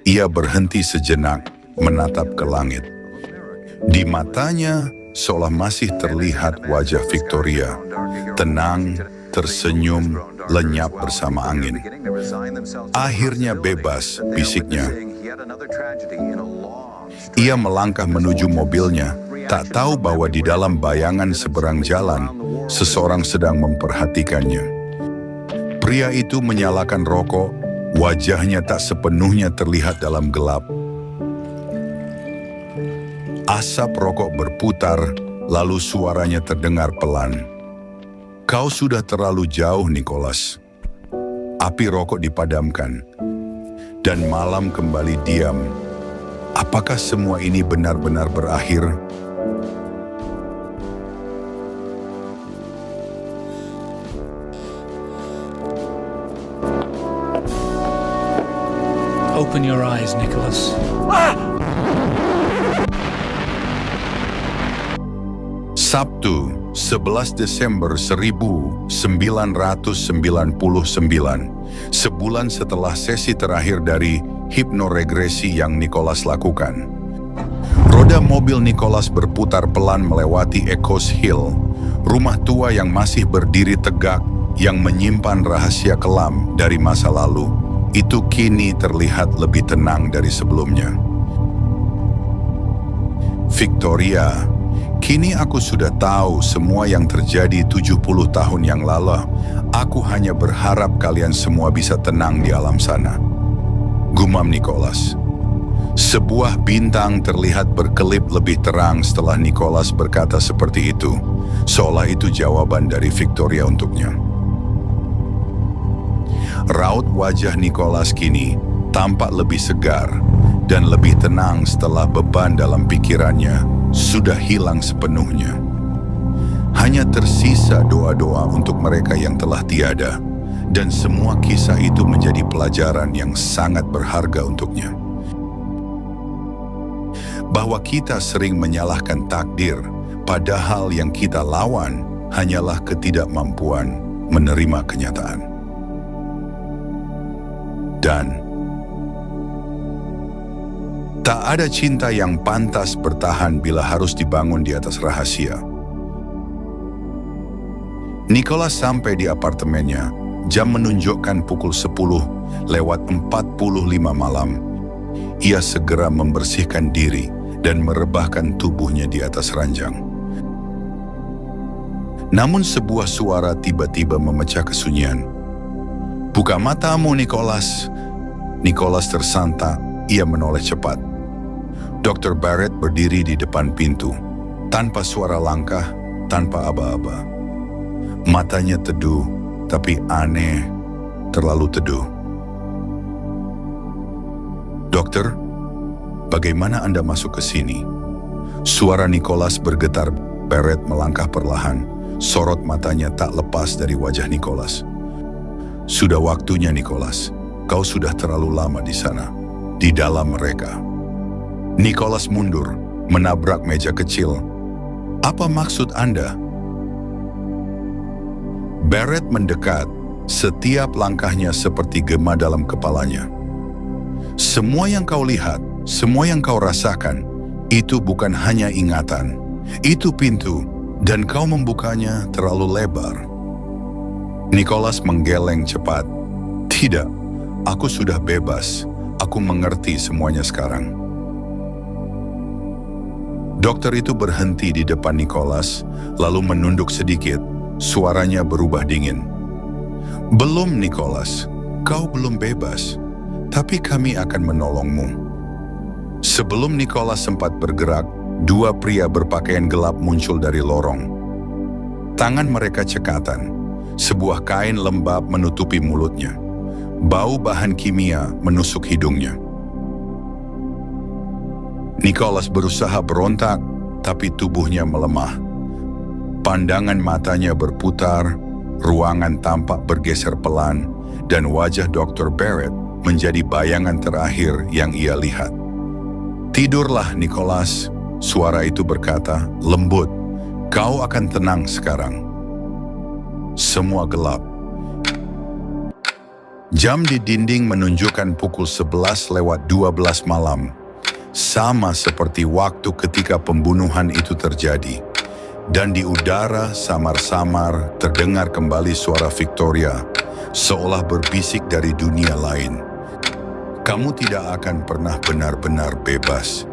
Ia berhenti sejenak, menatap ke langit. Di matanya seolah masih terlihat wajah Victoria, tenang, tersenyum, lenyap bersama angin. Akhirnya bebas, bisiknya. Ia melangkah menuju mobilnya, tak tahu bahwa di dalam bayangan seberang jalan, seseorang sedang memperhatikannya. Pria itu menyalakan rokok, wajahnya tak sepenuhnya terlihat dalam gelap. Asap rokok berputar, lalu suaranya terdengar pelan. Kau sudah terlalu jauh, Nicholas. Api rokok dipadamkan, dan malam kembali diam. Apakah semua ini benar-benar berakhir? Open your eyes, Nicholas. Sabtu, 11 Desember 1999, sebulan setelah sesi terakhir dari hipnoregresi yang Nicholas lakukan. Roda mobil Nicholas berputar pelan melewati Echoes Hill, rumah tua yang masih berdiri tegak, yang menyimpan rahasia kelam dari masa lalu. Itu kini terlihat lebih tenang dari sebelumnya. Victoria, kini aku sudah tahu semua yang terjadi 70 tahun yang lalu. Aku hanya berharap kalian semua bisa tenang di alam sana. Gumam Nicholas. Sebuah bintang terlihat berkelip lebih terang setelah Nicholas berkata seperti itu, seolah itu jawaban dari Victoria untuknya. Raut wajah Nicholas kini tampak lebih segar dan lebih tenang setelah beban dalam pikirannya sudah hilang sepenuhnya. Hanya tersisa doa-doa untuk mereka yang telah tiada, dan semua kisah itu menjadi pelajaran yang sangat berharga untuknya. Bahwa kita sering menyalahkan takdir, padahal yang kita lawan hanyalah ketidakmampuan menerima kenyataan. Dan tak ada cinta yang pantas bertahan bila harus dibangun di atas rahasia. Nicholas sampai di apartemennya, jam menunjukkan pukul 10:45 malam. Ia segera membersihkan diri dan merebahkan tubuhnya di atas ranjang. Namun sebuah suara tiba-tiba memecah kesunyian. "Buka matamu, Nicholas." Nicholas tersantak, ia menoleh cepat. Dr. Barrett berdiri di depan pintu, tanpa suara langkah, tanpa aba-aba. Matanya teduh, tapi aneh, terlalu teduh. "Dokter, bagaimana Anda masuk ke sini?" Suara Nicholas bergetar. Barrett melangkah perlahan, sorot matanya tak lepas dari wajah Nicholas. "Sudah waktunya, Nicholas. Kau sudah terlalu lama di sana, di dalam mereka." Nicholas mundur, menabrak meja kecil. "Apa maksud Anda?" Barrett mendekat, setiap langkahnya seperti gema dalam kepalanya. "Semua yang kau lihat, semua yang kau rasakan, itu bukan hanya ingatan. Itu pintu, dan kau membukanya terlalu lebar." Nicholas menggeleng cepat. "Tidak, aku sudah bebas. Aku mengerti semuanya sekarang. Dokter itu berhenti di depan Nicholas, lalu menunduk sedikit. Suaranya berubah dingin. Belum, Nicholas. Kau belum bebas. Tapi kami akan menolongmu. Sebelum Nicholas sempat bergerak, dua pria berpakaian gelap muncul dari lorong. Tangan mereka cekatan. Sebuah kain lembab menutupi mulutnya. Bau bahan kimia menusuk hidungnya. Nicholas berusaha berontak, tapi tubuhnya melemah. Pandangan matanya berputar, ruangan tampak bergeser pelan, dan wajah Dr. Barrett menjadi bayangan terakhir yang ia lihat. Tidurlah, Nicholas, suara itu berkata, lembut. Kau akan tenang sekarang. Semua gelap. Jam di dinding menunjukkan pukul 11:12 malam. Sama seperti waktu ketika pembunuhan itu terjadi. Dan di udara samar-samar terdengar kembali suara Victoria, seolah berbisik dari dunia lain. Kamu tidak akan pernah benar-benar bebas.